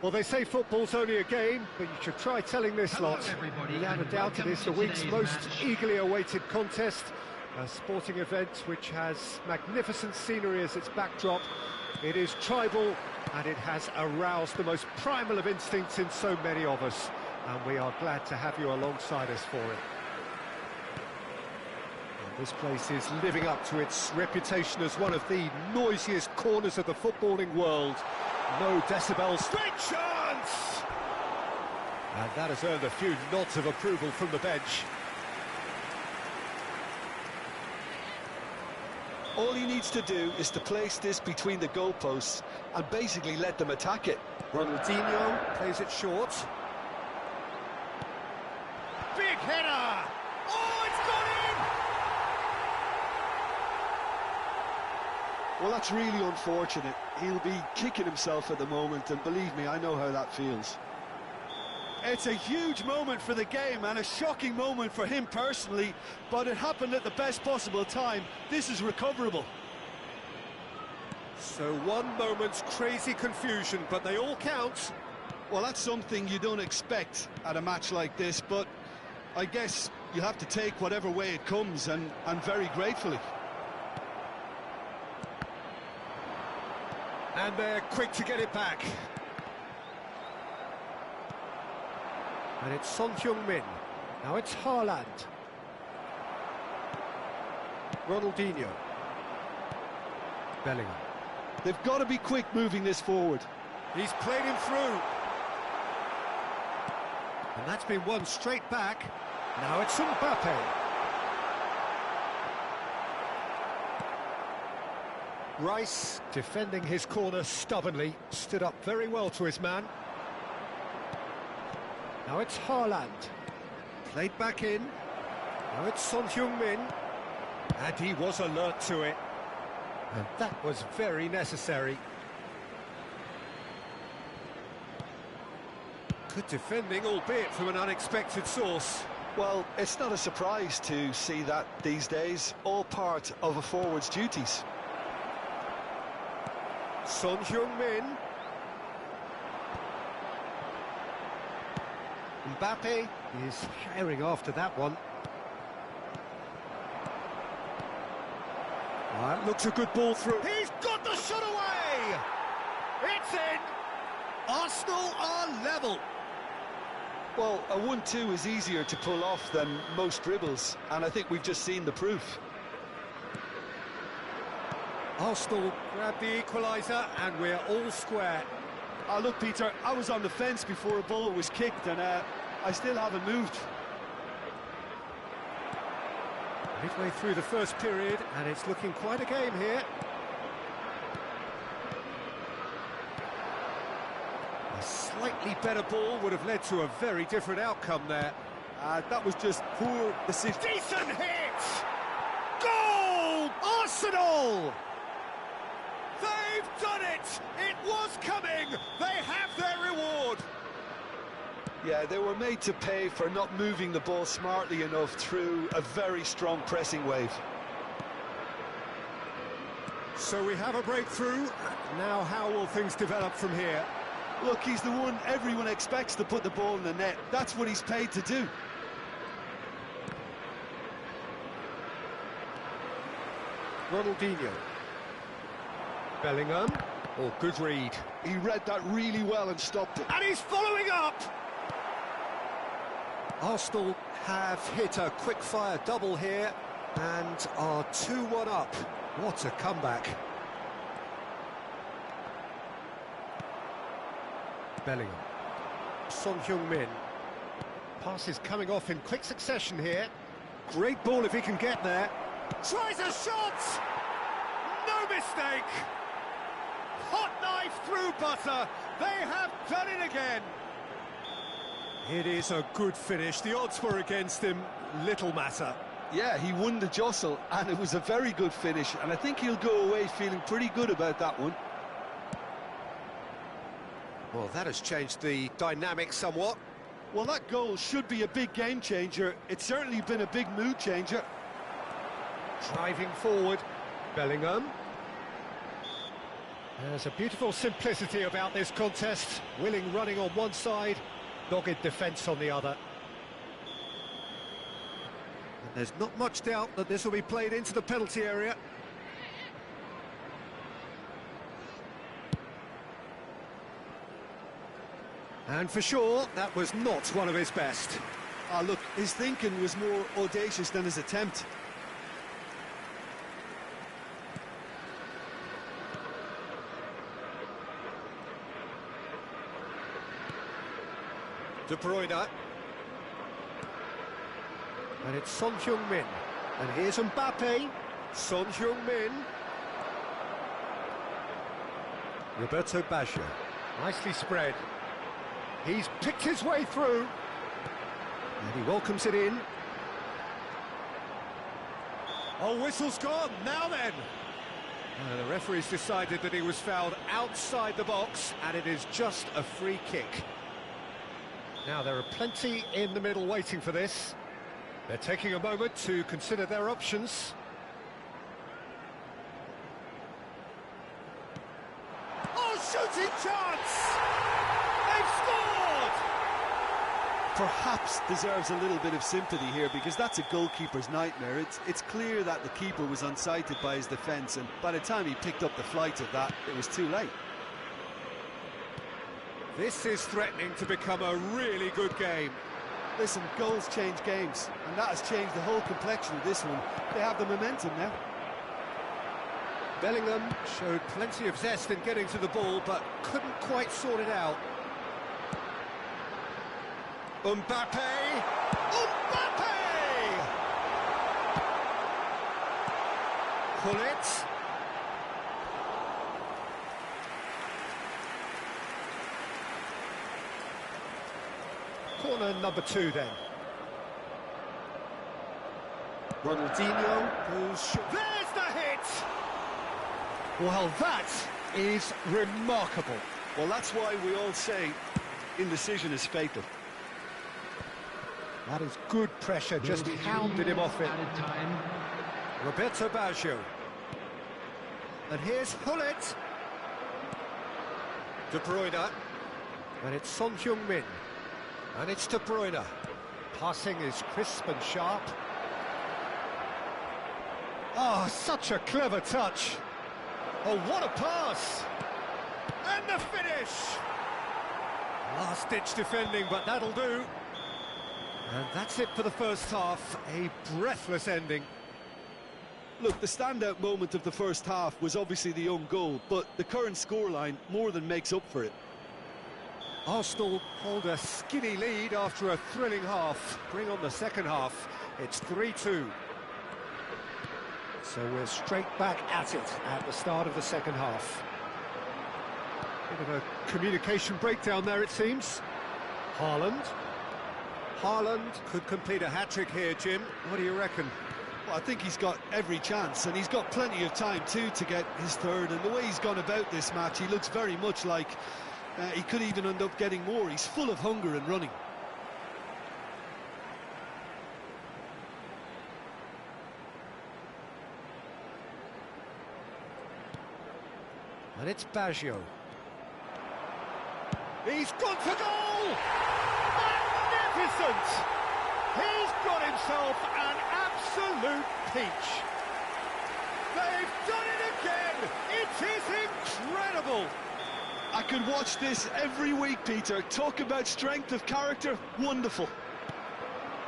Well, they say football's only a game, but you should try telling this lot. Without a doubt, it is the week's most eagerly awaited contest. A sporting event which has magnificent scenery as its backdrop. It is tribal, and it has aroused the most primal of instincts in so many of us. And we are glad to have you alongside us for it. And this place is living up to its reputation as one of the noisiest corners of the footballing world. No decibels. Great chance! And that has earned a few nods of approval from the bench. All he needs to do is to place this between the goalposts and basically let them attack it. Ronaldinho plays it short. Big header! Oh, it's gone in! Well, that's really unfortunate. He'll be kicking himself at the moment, and believe me, I know how that feels. It's a huge moment for the game and a shocking moment for him personally, but it happened at the best possible time. This is recoverable. So one moment's crazy confusion, but they all count. Well, that's something you don't expect at a match like this, but I guess you have to take whatever way it comes, and very gratefully. And they're quick to get it back. And it's Son Heung-min. Now it's Haaland. Ronaldinho. Bellingham. They've got to be quick moving this forward. He's played him through. And that's been won straight back. Now it's Mbappe. Rice, defending his corner stubbornly, stood up very well to his man. Now it's Haaland. Played back in. Now it's Son Heung-min. And he was alert to it. And that was very necessary. Good defending, albeit from an unexpected source. Well, it's not a surprise to see that these days, all part of a forward's duties. Son Heung-min. Mbappe is firing after that one. That looks a good ball through. He's got the shot away! It's in! Arsenal are level. Well, a 1-2 is easier to pull off than most dribbles, and I think we've just seen the proof. Arsenal grab the equaliser, and we're all square. Look, Peter, I was on the fence before a ball was kicked, and I still haven't moved. Midway through the first period, and it's looking quite a game here. A slightly better ball would have led to a very different outcome there. That was just poor decision. Decent hit! Goal! Arsenal! They've done it! It was coming! They have their reward! Yeah, they were made to pay for not moving the ball smartly enough through a very strong pressing wave. So we have a breakthrough. Now how will things develop from here? Look, he's the one everyone expects to put the ball in the net. That's what he's paid to do. Ronaldinho. Bellingham. Oh, good read. He read that really well and stopped it. And he's following up! Arsenal have hit a quick-fire double here and are 2-1 up. What a comeback. Bellingham. Son Heung-min. Passes coming off in quick succession here. Great ball if he can get there. Tries a shot! No mistake! Hot knife through butter. They have done it again. It is a good finish. The odds were against him. Little matter. Yeah, he won the jostle, and it was a very good finish, and I think he'll go away feeling pretty good about that one. Well, that has changed the dynamic somewhat. Well, that goal should be a big game changer. It's certainly been a big mood changer. Driving forward, Bellingham. There's a beautiful simplicity about this contest. Willing running on one side, dogged defence on the other. And there's not much doubt that this will be played into the penalty area. And for sure, that was not one of his best. Look, his thinking was more audacious than his attempt. De Bruyne. And it's Son Heung-min. And here's Mbappe. Son Heung-min. Roberto Baggio. Nicely spread. He's picked his way through. And he welcomes it in. Oh, whistle's gone. Now then. The referee's decided that he was fouled outside the box, and it is just a free kick. Now, there are plenty in the middle waiting for this. They're taking a moment to consider their options. Oh, shooting chance! They've scored! Perhaps deserves a little bit of sympathy here, because that's a goalkeeper's nightmare. It's clear that the keeper was unsighted by his defence, and by the time he picked up the flight of that, it was too late. This is threatening to become a really good game. Listen, goals change games, and that has changed the whole complexion of this one. They have the momentum now. Bellingham showed plenty of zest in getting to the ball, but couldn't quite sort it out. Mbappe! Mbappe! Gullit. Corner number 2 then. Ronaldinho goes... There's the hit! Well, that is remarkable. Well, that's why we all say indecision is fatal. That is good pressure, just hounded him off it. Roberto Baggio. And here's Gullit. De Bruyne. And it's Son Heung-min. And it's De Bruyne. Passing is crisp and sharp. Oh, such a clever touch. Oh, what a pass! And the finish! Last-ditch defending, but that'll do. And that's it for the first half. A breathless ending. Look, the standout moment of the first half was obviously the own goal, but the current scoreline more than makes up for it. Arsenal hold a skinny lead after a thrilling half. Bring on the second half. It's 3-2. So we're straight back at it at the start of the second half. Bit of a communication breakdown there, it seems. Haaland. Haaland could complete a hat-trick here, Jim. What do you reckon? Well, I think he's got every chance, and he's got plenty of time too to get his third. And the way he's gone about this match, he looks very much like he could even end up getting more. He's full of hunger and running. And it's Baggio. He's gone for goal! Magnificent! He's got himself an absolute peach. They've done it again! It is incredible! I could watch this every week, Peter. Talk about strength of character, wonderful.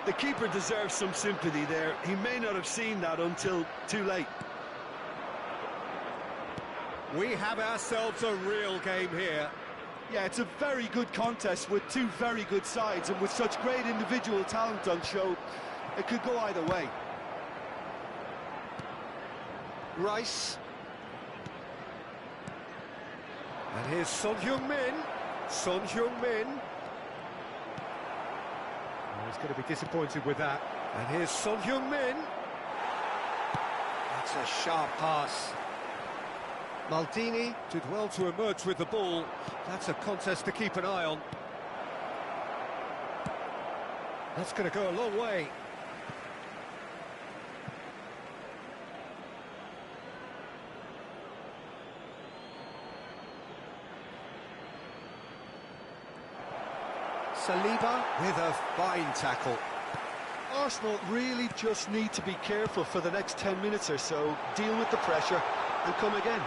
The keeper deserves some sympathy there. He may not have seen that until too late. We have ourselves a real game here. Yeah, it's a very good contest with two very good sides, and with such great individual talent on show, it could go either way. Rice. And here's Son Heung-min. Son Heung-min. Oh, he's going to be disappointed with that. And here's Son Heung-min. That's a sharp pass. Maldini did well to emerge with the ball. That's a contest to keep an eye on. That's going to go a long way. Saliba with a fine tackle. Arsenal really just need to be careful for the next 10 minutes or so, deal with the pressure and come again.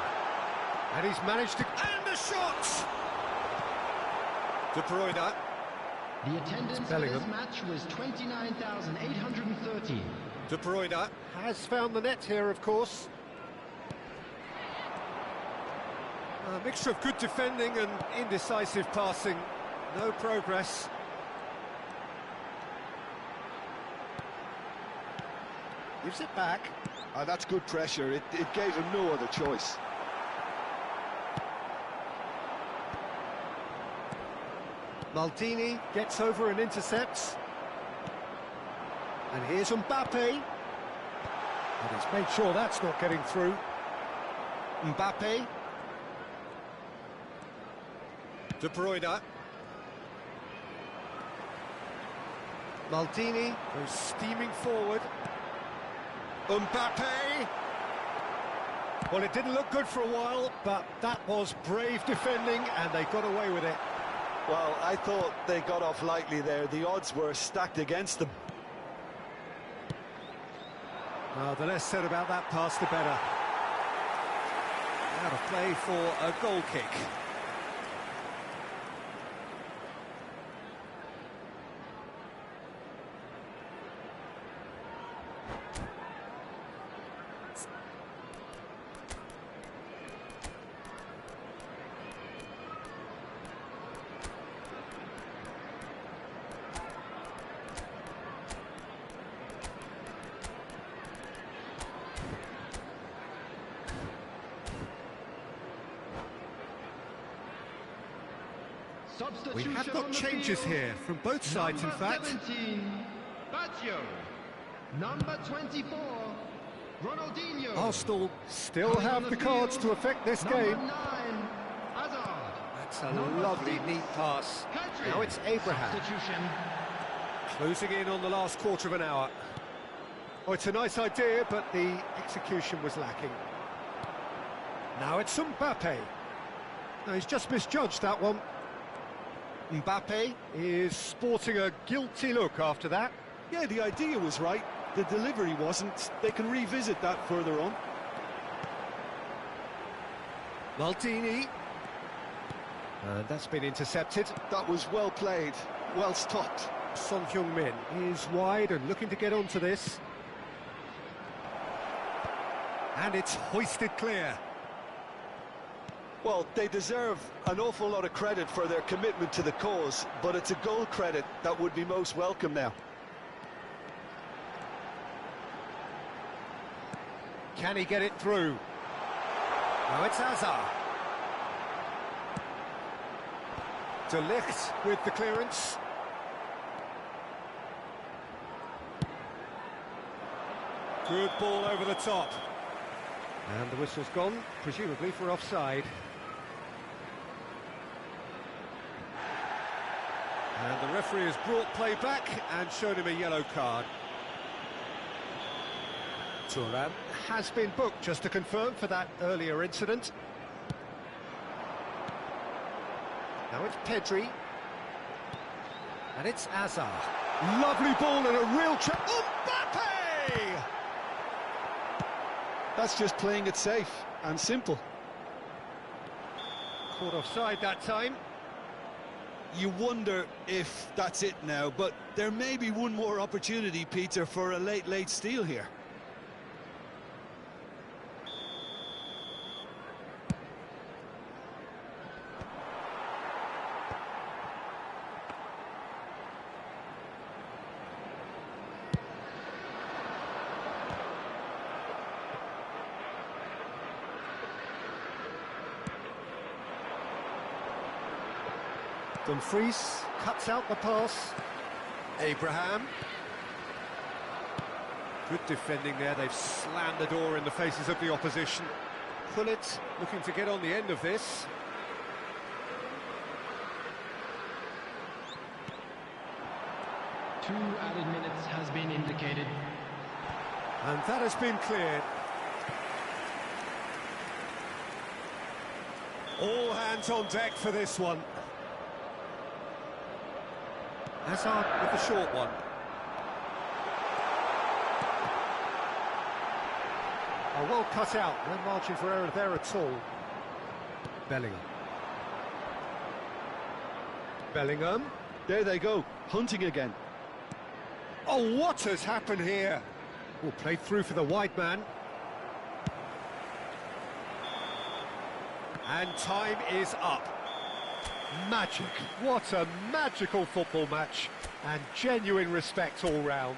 And he's managed to... And the shot! De Bruyne. The attendance for this match was 29,830. De Bruyne has found the net here, of course. A mixture of good defending and indecisive passing. No progress. Gives it back. That's good pressure. It gave him no other choice. Maldini gets over and intercepts. And here's Mbappe. And he's made sure that's not getting through. Mbappe. De Bruyne. Maldini goes steaming forward. Mbappe! Well, it didn't look good for a while, but that was brave defending, and they got away with it. Well, I thought they got off lightly there. The odds were stacked against them. The less said about that pass, the better. Out of play for a goal kick. We have got changes here from both sides, in fact. 17, Baggio. Number 24, Ronaldinho. Arsenal still have the cards to affect this game. Number 9, Hazard. That's a lovely, neat pass. Pedri. Now it's Abraham. Substitution. Closing in on the last quarter of an hour. Oh, it's a nice idea, but the execution was lacking. Now it's Mbappe. No, he's just misjudged that one. Mbappe is sporting a guilty look after that. Yeah, the idea was right. The delivery wasn't. They can revisit that further on. Maldini. And that's been intercepted. That was well played, well stopped. Son Heung-min is wide and looking to get onto this. And it's hoisted clear. Well, they deserve an awful lot of credit for their commitment to the cause, but it's a goal credit that would be most welcome now. Can he get it through? Now it's Hazard. De Ligt with the clearance. Good ball over the top. And the whistle's gone, presumably for offside. And the referee has brought play back and shown him a yellow card. Thuram has been booked, just to confirm, for that earlier incident. Now it's Pedri. And it's Hazard. Lovely ball and a real trap. Mbappe! That's just playing it safe and simple. Caught offside that time. You wonder if that's it now, but there may be one more opportunity, Peter, for a late steal here. Dumfries cuts out the pass. Abraham. Good defending there. They've slammed the door in the faces of the opposition. Pullet looking to get on the end of this. Two added minutes has been indicated. And that has been cleared. All hands on deck for this one. Hazard with the short one. Oh, well cut out. No margin for error there at all. Bellingham. Bellingham. There they go, hunting again. Oh, what has happened here? Oh, played through for the wide man. And time is up. Magic. What a magical football match. And genuine respect all round.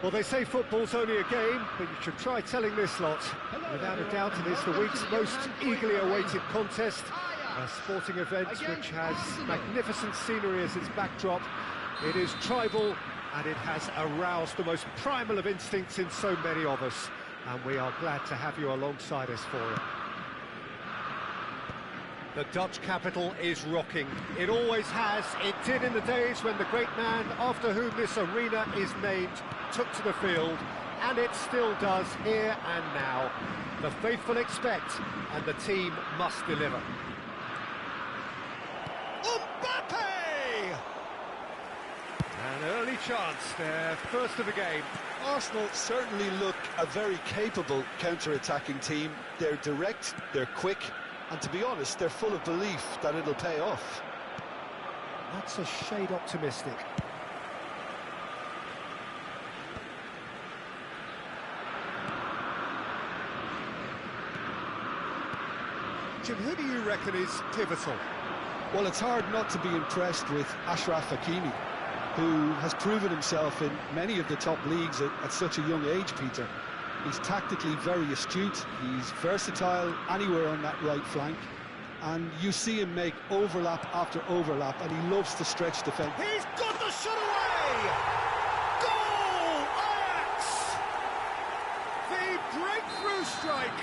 Well, they say football's only a game, but you should try telling this lot. Without a doubt, it is the week's most eagerly awaited contest. A sporting event which has magnificent scenery as its backdrop. It is tribal, and it has aroused the most primal of instincts in so many of us. And we are glad to have you alongside us for it. The Dutch capital is rocking. It always has. It did in the days when the great man after whom this arena is named took to the field, and it still does here and now. The faithful expect, and the team must deliver. Mbappe! An early chance there, first of the game. Arsenal certainly look a very capable counter-attacking team. They're direct, they're quick, and to be honest, they're full of belief that it'll pay off. That's a shade optimistic. Jim, who do you reckon is pivotal? Well, it's hard not to be impressed with Achraf Hakimi, who has proven himself in many of the top leagues at such a young age, Peter. He's tactically very astute, he's versatile anywhere on that right flank, and you see him make overlap after overlap, and he loves to stretch defence. He's got the shot away! Goal! Ajax! The breakthrough strike!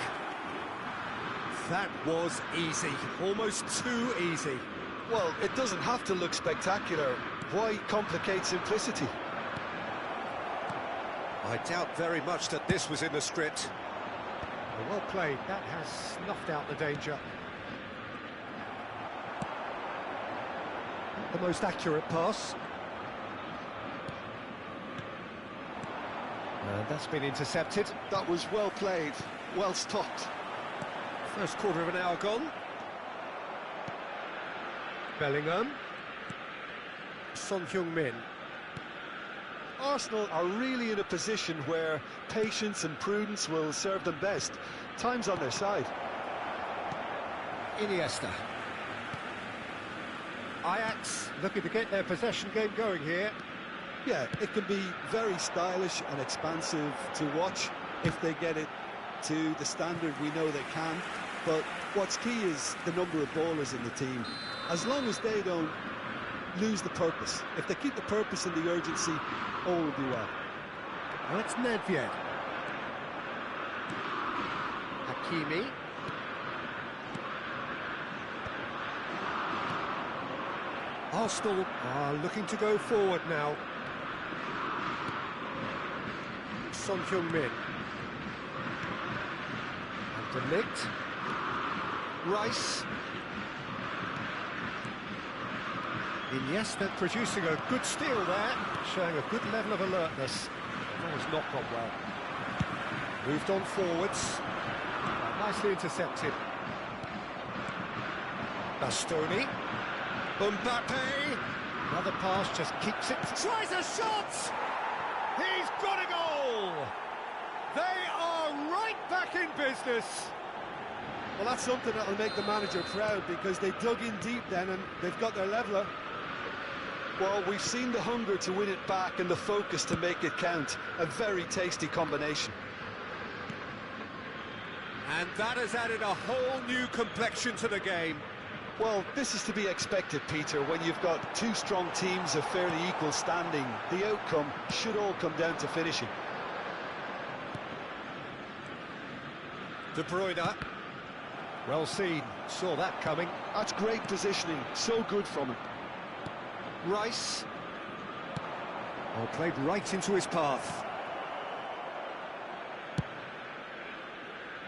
That was easy, almost too easy. Well, it doesn't have to look spectacular. Why complicate simplicity? I doubt very much that this was in the script. Well played, that has snuffed out the danger. Not the most accurate pass. And that's been intercepted. That was well played, well stopped. First quarter of an hour gone. Bellingham. Son Heung-min. Arsenal are really in a position where patience and prudence will serve them best. Time's on their side. Iniesta. Ajax looking to get their possession game going here. Yeah, it can be very stylish and expansive to watch if they get it to the standard we know they can. But what's key is the number of ballers in the team. As long as they don't lose the purpose, if they keep the purpose and the urgency, all will be well. Well, it's Nedved. Hakimi. Arsenal are looking to go forward now. Son Heung-min. And De Ligt. Rice. Iniesta producing a good steal there, showing a good level of alertness. That has not gone well. Moved on forwards. Nicely intercepted. Bastoni. Mbappe. Another pass, just keeps it. Tries a shot! He's got a goal! They are right back in business. Well, that's something that'll make the manager proud, because they dug in deep then and they've got their leveller. Well, we've seen the hunger to win it back and the focus to make it count. A very tasty combination. And that has added a whole new complexion to the game. Well, this is to be expected, Peter, when you've got two strong teams of fairly equal standing. The outcome should all come down to finishing. De Bruyne. Well seen, saw that coming. That's great positioning, so good from him. Rice. Well, played right into his path.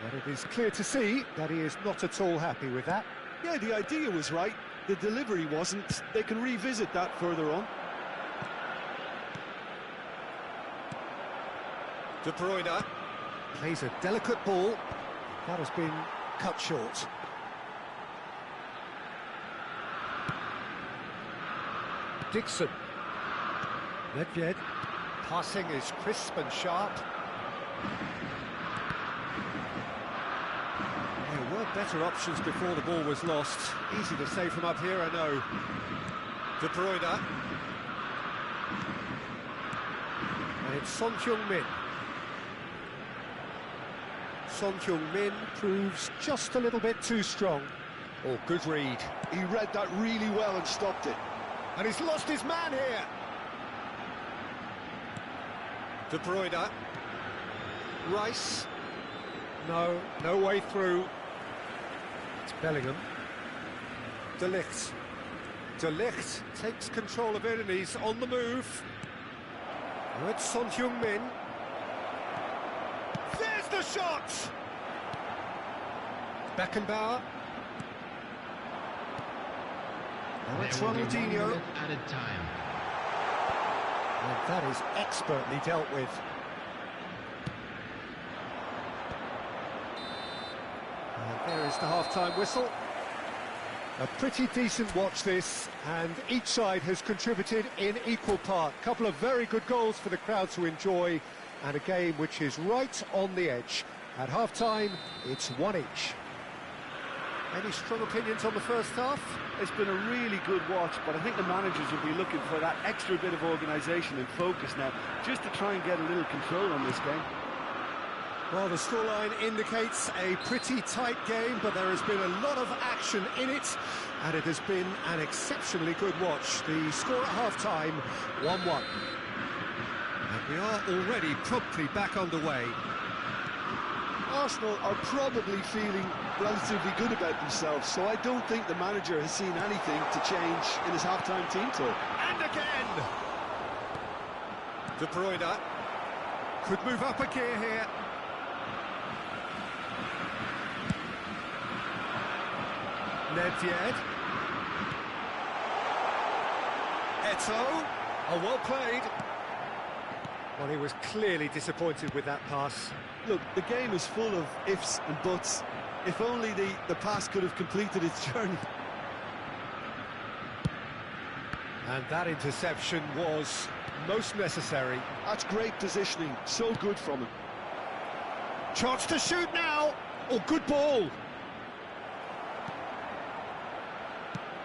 But it is clear to see that he is not at all happy with that. Yeah, the idea was right, the delivery wasn't. They can revisit that further on. De Bruyne plays a delicate ball. That has been cut short. Dixon. Nedved. Passing is crisp and sharp. There were better options before the ball was lost. Easy to say from up here, I know. De Bruyne. And it's Son Heung-min. Son Heung-min proves just a little bit too strong. Oh, good read. He read that really well and stopped it. And he's lost his man here. De Bruyne. Rice. No way through. It's Bellingham. De Ligt. De Ligt takes control of it and he's on the move. Oh, it's Son Heung-min. There's the shot! Beckenbauer. Now it's Ronaldinho. Added time. And that is expertly dealt with. And there is the half-time whistle. A pretty decent watch this, and each side has contributed in equal part. A couple of very good goals for the crowd to enjoy, and a game which is right on the edge. At half-time, it's one each. Any strong opinions on the first half? It's been a really good watch, but I think the managers will be looking for that extra bit of organisation and focus now, just to try and get a little control on this game. Well, the scoreline indicates a pretty tight game, but there has been a lot of action in it, and it has been an exceptionally good watch. The score at half-time, 1-1. And we are already promptly back underway. Arsenal are probably feeling relatively good about themselves, so I don't think the manager has seen anything to change in his half-time team talk. And again! De Bruyne could move up a gear here. Nedved. Eto'o. Oh, well played. Well, he was clearly disappointed with that pass. Look, the game is full of ifs and buts. If only the pass could have completed its journey. And that interception was most necessary. That's great positioning, so good from him. Chance to shoot now. Oh, good ball.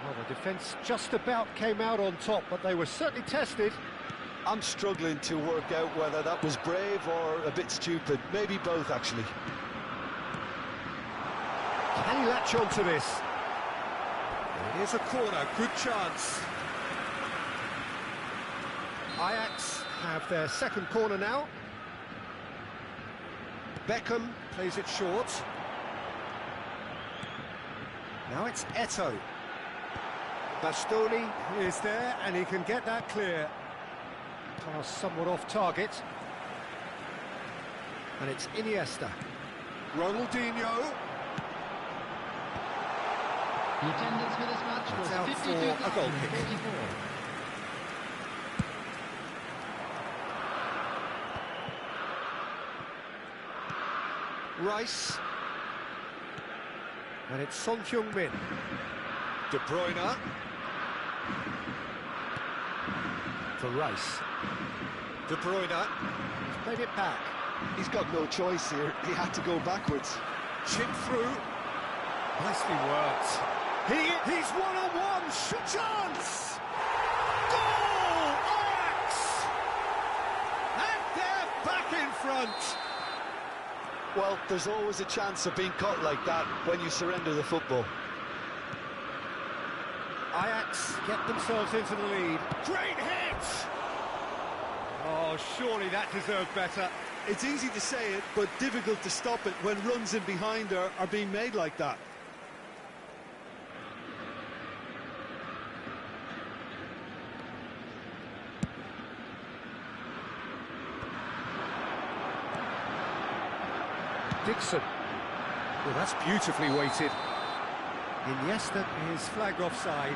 Well, the defence just about came out on top, but they were certainly tested. I'm struggling to work out whether that was brave or a bit stupid. Maybe both, actually. Can he latch on to this? It is a corner, good chance. Ajax have their second corner now. Beckham plays it short. Now it's Eto'o. Bastoni is there and he can get that clear. Pass somewhat off target. And it's Iniesta. Ronaldinho. The attendance for this match was It's out for a goal kick. 52,044. Rice. And it's Son Heung-min. De Bruyne. For Rice. De Bruyne. He's played it back. He's got no choice here. He had to go backwards. Chip through. Nicely worked. He's one-on-one. Shoot chance. Goal! Ajax! And they're back in front. Well, there's always a chance of being caught like that when you surrender the football. Ajax get themselves into the lead. Great hit! Oh, surely that deserved better. It's easy to say it, but difficult to stop it when runs in behind are being made like that. Dixon. Well, that's beautifully weighted. Iniesta is flagged offside.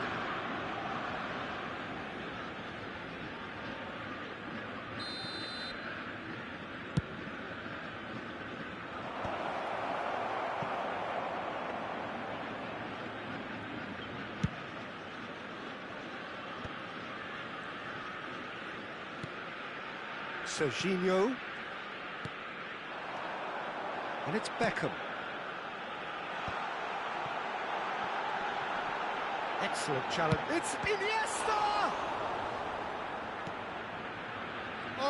Serginho. And it's Beckham. Excellent challenge. It's Iniesta!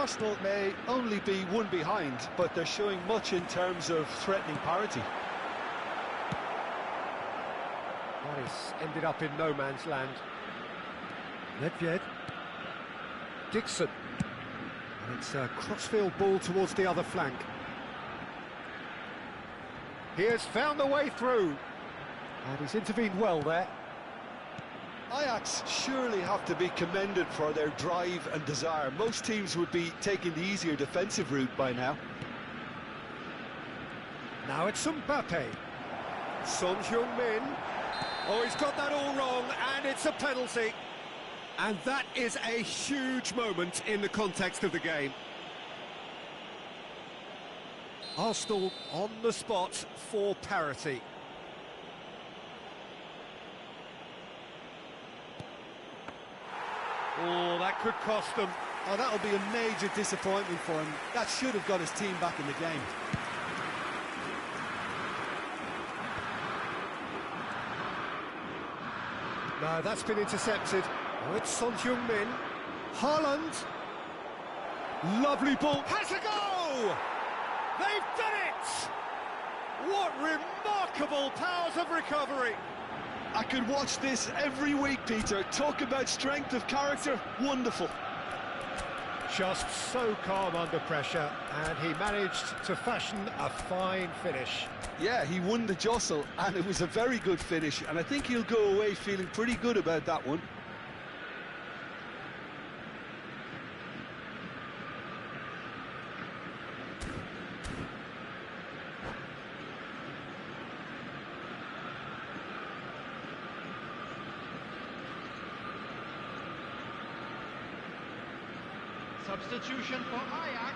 Arsenal may only be one behind, but they're showing much in terms of threatening parity. That has ended up in no man's land. Nedved. Dixon. And it's a crossfield ball towards the other flank. He has found the way through. And he's intervened well there. Ajax surely have to be commended for their drive and desire. Most teams would be taking the easier defensive route by now. Now it's Mbappe. Son Heung-min. Oh, he's got that all wrong, and it's a penalty. And that is a huge moment in the context of the game. Arsenal on the spot for parity. Oh, that could cost them. Oh, that'll be a major disappointment for him. That should have got his team back in the game. No, that's been intercepted. Oh, it's Son Heung-min. Haaland. Lovely ball. Has a go! They've done it! What remarkable powers of recovery! I could watch this every week, Peter. Talk about strength of character. Wonderful. Just so calm under pressure, and he managed to fashion a fine finish. Yeah, he won the jostle, and it was a very good finish, and I think he'll go away feeling pretty good about that one. Substitution for Ajax.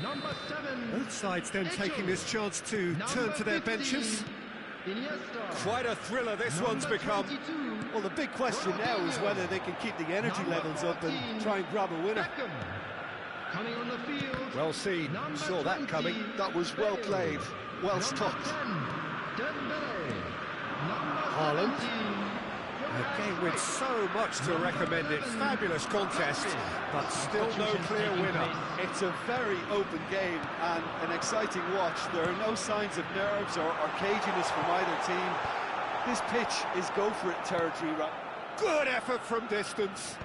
Number 7. Both sides then taking this chance to turn to their benches. Iniesta. Quite a thriller this one's become. 22. Well, the big question now is whether they can keep the energy levels up and try and grab a winner. Beckham. Coming on the field. Well seen, Number saw that 20. coming. That was well played, well Number stopped. 10. Dembele. Number Haaland. 17. A game with so much to recommend it. Fabulous contest, but still no clear winner. It's a very open game and an exciting watch. There are no signs of nerves or caginess from either team. This pitch is go-for-it territory. Good effort from distance.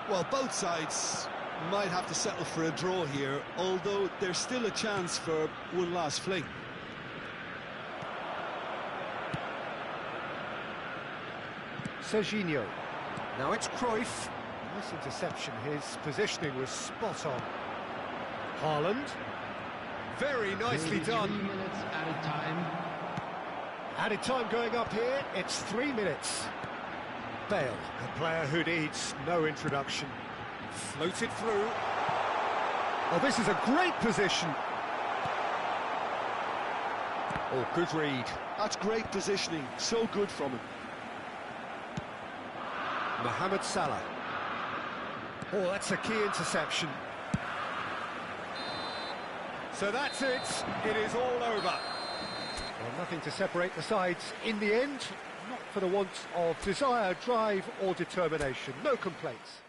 Well, both sides might have to settle for a draw here, although there's still a chance for one last fling. Serginho. Now it's Cruyff. Nice interception. His positioning was spot on. Haaland. Very nicely done. 3 minutes added time. Added time going up here. It's 3 minutes. Bale, a player who needs no introduction. Floated through. Oh, this is a great position. Oh, good read. That's great positioning. So good from him. Mohamed Salah. Oh, that's a key interception. So that's it. It is all over. Well, nothing to separate the sides in the end. Not for the want of desire, drive or determination. No complaints.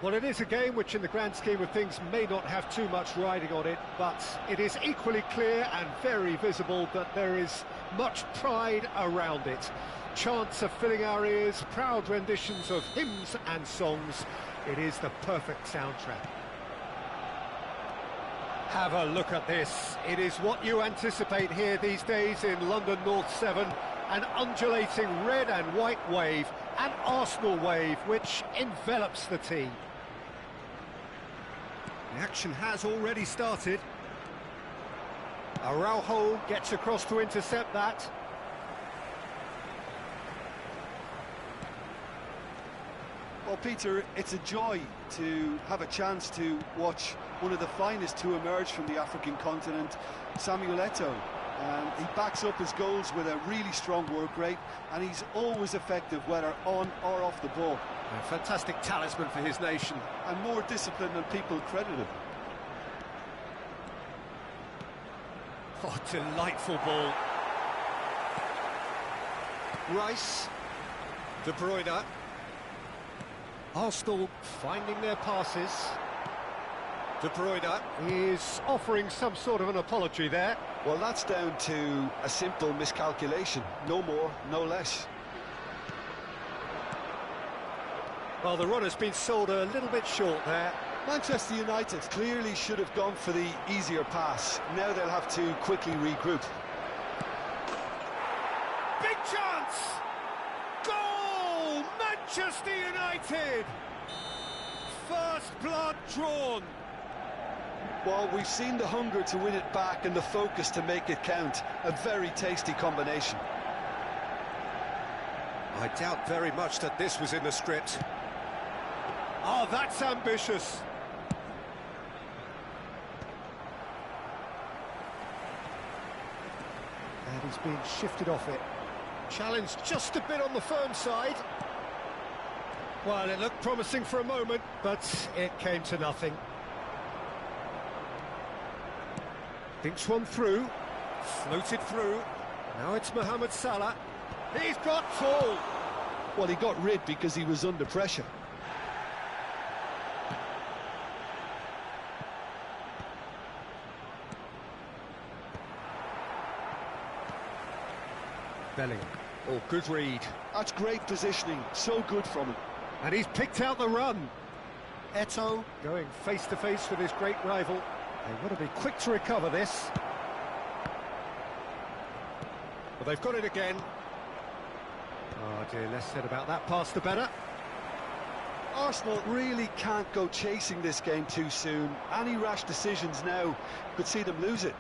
Well, it is a game which in the grand scheme of things may not have too much riding on it, but it is equally clear and very visible that there is much pride around it. Chants are filling our ears, proud renditions of hymns and songs. It is the perfect soundtrack. Have a look at this. It is what you anticipate here these days in London North 7. An undulating red and white wave, an Arsenal wave which envelops the team. The action has already started. Araujo gets across to intercept that. Well, Peter, it's a joy to have a chance to watch one of the finest to emerge from the African continent, Samuel Eto'o. He backs up his goals with a really strong work rate, and he's always effective, whether on or off the ball. A fantastic talisman for his nation. And more discipline than people credit him. Oh, delightful ball. Rice. De Bruyne. Arsenal finding their passes. De Bruyne is offering some sort of an apology there. Well, that's down to a simple miscalculation. No more, no less. Well, the run has been sold a little bit short there. Manchester United clearly should have gone for the easier pass. Now they'll have to quickly regroup. Big chance! Goal! Manchester United! First blood drawn. Well, we've seen the hunger to win it back and the focus to make it count. A very tasty combination. I doubt very much that this was in the script. Oh, that's ambitious. And he's being shifted off it. Challenged just a bit on the firm side. Well, it looked promising for a moment, but it came to nothing. Thinks one through, floated through. Now it's Mohamed Salah. He's got full. Well, he got rid because he was under pressure. Bellingham. Oh, good read. That's great positioning. So good from him. And he's picked out the run. Eto'o going face-to-face with his great rival. They want to be quick to recover this. Well, they've got it again. Oh dear, less said about that pass the better. Arsenal really can't go chasing this game too soon. Any rash decisions now could see them lose it.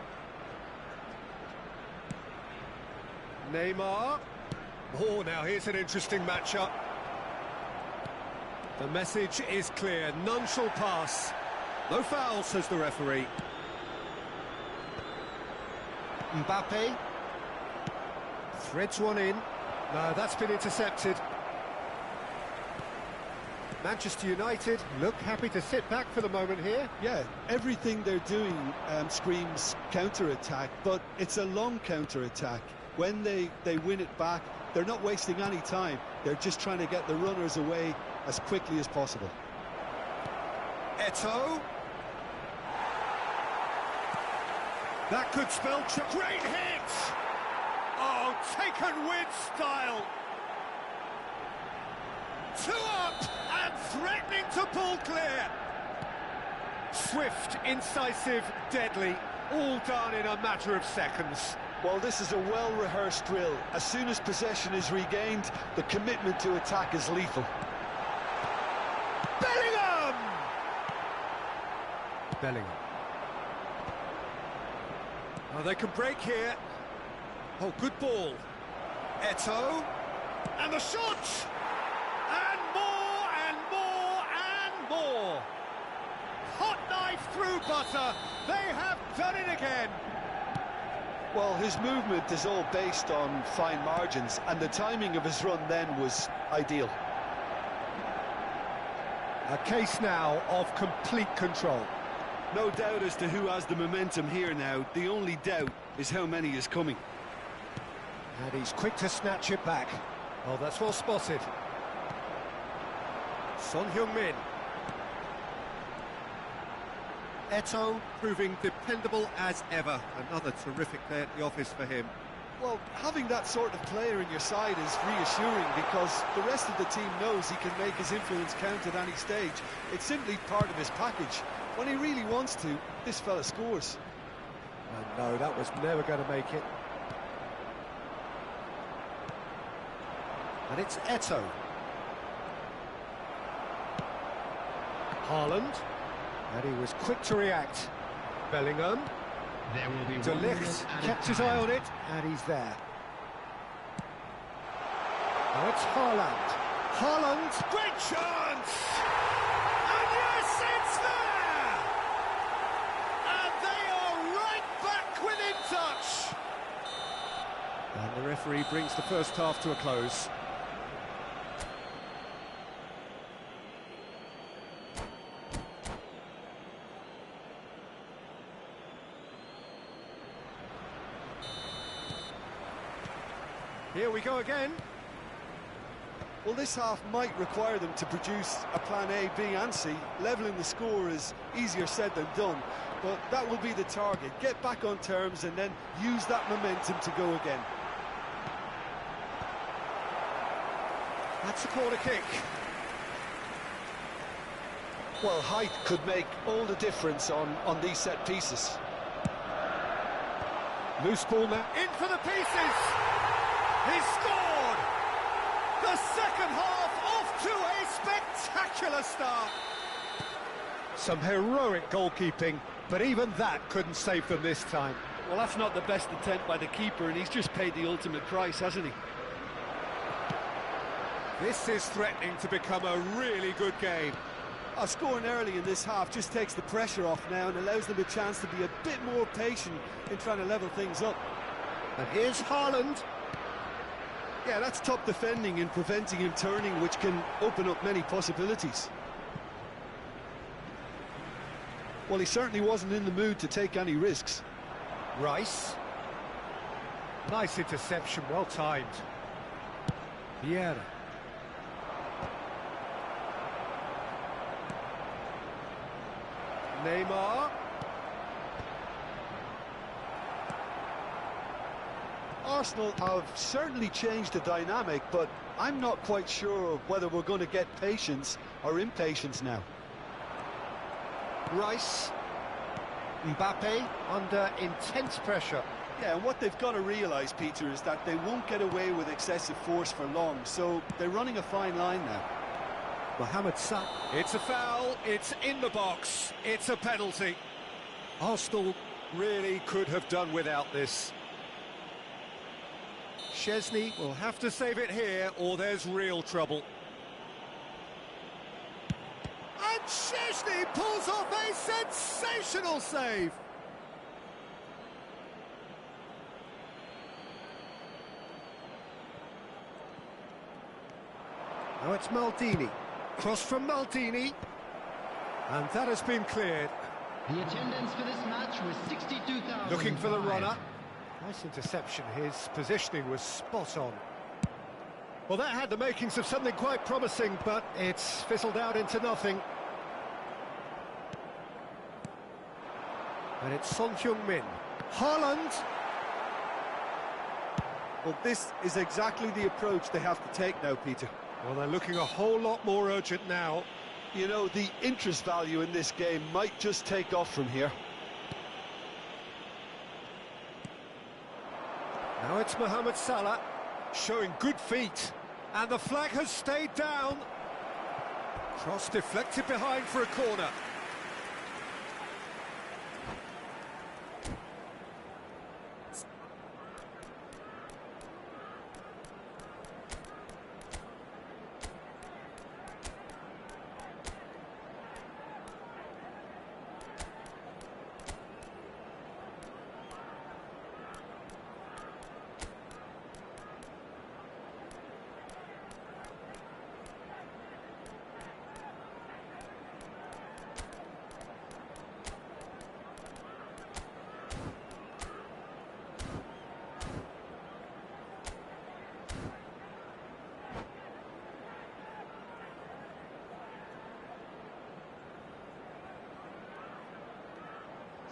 Neymar. Oh, now here's an interesting matchup. The message is clear. None shall pass. No foul, says the referee. Mbappe. Threads one in. No, that's been intercepted. Manchester United look happy to sit back for the moment here. Yeah, everything they're doing screams counter-attack, but it's a long counter-attack. When they win it back, they're not wasting any time. They're just trying to get the runners away as quickly as possible. Eto'o. That could spell great hit! Oh, taken with style! Two up and threatening to pull clear! Swift, incisive, deadly, all done in a matter of seconds. Well, this is a well-rehearsed drill. As soon as possession is regained, the commitment to attack is lethal. Bellingham! Bellingham. Oh, they can break here. Oh, good ball. Eto'o. And the shot! And more, and more, and more! Hot knife through butter. They have done it again. Well, his movement is all based on fine margins, and the timing of his run then was ideal. A case now of complete control. No doubt as to who has the momentum here now. The only doubt is how many is coming. And he's quick to snatch it back. Oh, that's well spotted. Son Heung-min. Eto'o proving dependable as ever. Another terrific day at the office for him. Well, having that sort of player in your side is reassuring because the rest of the team knows he can make his influence count at any stage. It's simply part of his package. When he really wants to, this fella scores. And no, that was never going to make it. And it's Eto'o. Haaland. And he was quick to react. Bellingham. There will be De 1 minute Ligt added kept his time. eye on it, and he's there. Now it's Haaland. Haaland, great chance! And yes, it's there! And they are right back within touch! And the referee brings the first half to a close. Here we go again. Well, this half might require them to produce a plan A, B and C. Levelling the score is easier said than done, but that will be the target. Get back on terms and then use that momentum to go again. That's a corner kick. Well, height could make all the difference on these set pieces. Loose ball now. In for the pieces! He scored! The second half off to a spectacular start. Some heroic goalkeeping, but even that couldn't save them this time. Well, that's not the best attempt by the keeper, and he's just paid the ultimate price, hasn't he? This is threatening to become a really good game. Scoring early in this half just takes the pressure off now and allows them a chance to be a bit more patient in trying to level things up. And here's Haaland. Yeah, that's top defending and preventing him turning, which can open up many possibilities. Well, he certainly wasn't in the mood to take any risks. Rice. Nice interception, well timed. Vieira. Neymar. Arsenal have certainly changed the dynamic, but I'm not quite sure whether we're going to get patience or impatience now. Rice. Mbappe under intense pressure. Yeah, and what they've got to realise, Peter, is that they won't get away with excessive force for long, so they're running a fine line now. Mohamed Salah. It's a foul, it's in the box, it's a penalty. Arsenal really could have done without this. Chesney will have to save it here, or there's real trouble. And Chesney pulls off a sensational save. Now it's Maldini. Cross from Maldini. And that has been cleared. The attendance for this match was 62,000. Looking for the runner. Nice interception. His positioning was spot on. Well, that had the makings of something quite promising, but it's fizzled out into nothing. And it's Son Heung-min. Haaland. Well, this is exactly the approach they have to take now, Peter. Well, they're looking a whole lot more urgent now. You know, the interest value in this game might just take off from here. Now it's Mohamed Salah, showing good feet. And the flag has stayed down. Cross deflected behind for a corner.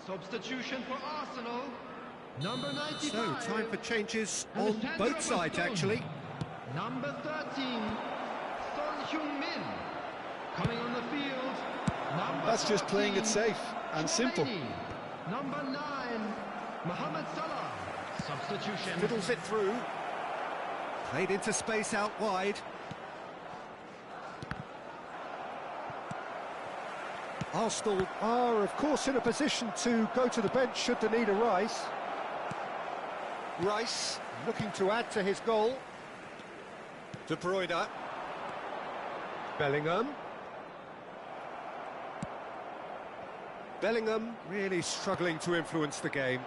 Substitution for Arsenal. Number 95. So, time for changes on both sides, actually. Number 13, Son Heung-min. Coming on the field. That's just playing it safe and simple. Number 9, Mohamed Salah. Substitution. Fiddles it through. Played into space out wide. Arsenal are, of course, in a position to go to the bench should the need arise. Rice looking to add to his goal. De Bruyne. Bellingham. Bellingham really struggling to influence the game.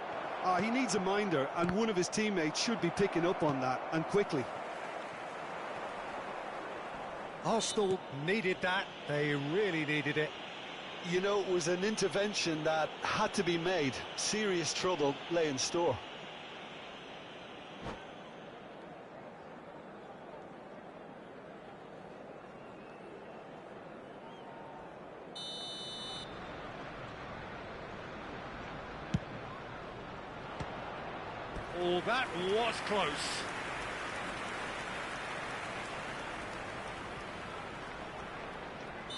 He needs a minder, and one of his teammates should be picking up on that, and quickly. Arsenal needed that. They really needed it. You know, it was an intervention that had to be made. Serious trouble lay in store. Oh, that was close.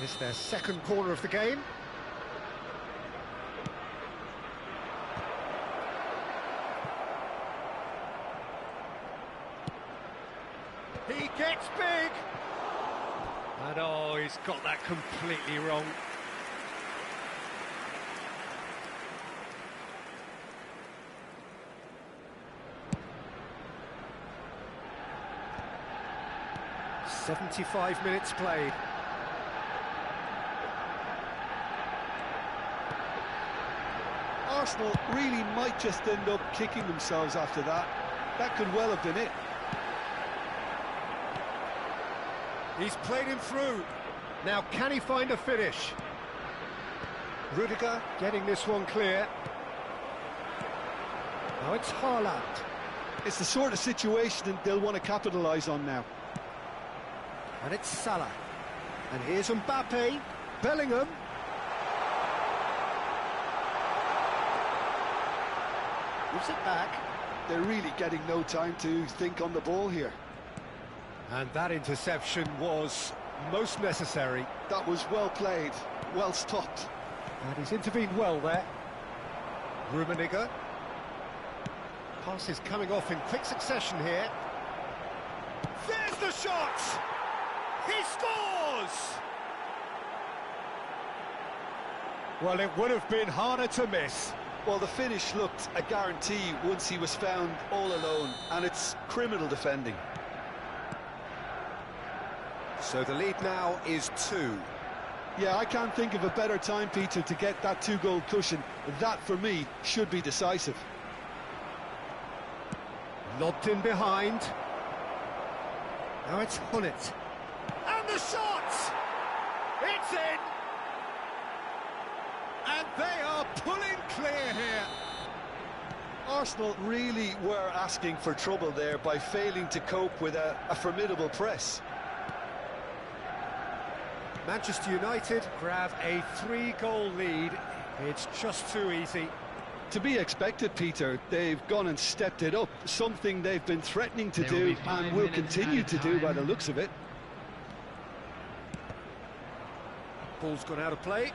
It's their second corner of the game. He gets big. And oh, he's got that completely wrong. "75 minutes played." Arsenal really might just end up kicking themselves after that. That could well have been it. He's played him through. Now, can he find a finish? Rudiger getting this one clear. Now it's Haaland. It's the sort of situation that they'll want to capitalise on now. And it's Salah. And here's Mbappe. Bellingham. Gives it back. They're really getting no time to think on the ball here. And that interception was most necessary. That was well played, well stopped. And he's intervened well there. Rummenigge. Pass is coming off in quick succession here. There's the shot! He scores! Well, it would have been harder to miss. Well, the finish looked a guarantee once he was found all alone, and it's criminal defending. So the lead now is 2. Yeah, I can't think of a better time, Peter, to get that 2-goal cushion. That, for me, should be decisive. Lobbed in behind. Now it's Hullet. And the shot! It's in! And they are pulling clear here. Arsenal really were asking for trouble there by failing to cope with a formidable press. Manchester United grab a 3-goal lead. It's just too easy. To be expected, Peter. They've gone and stepped it up, something they've been threatening to do and will continue to do by the looks of it. Ball's gone out of play.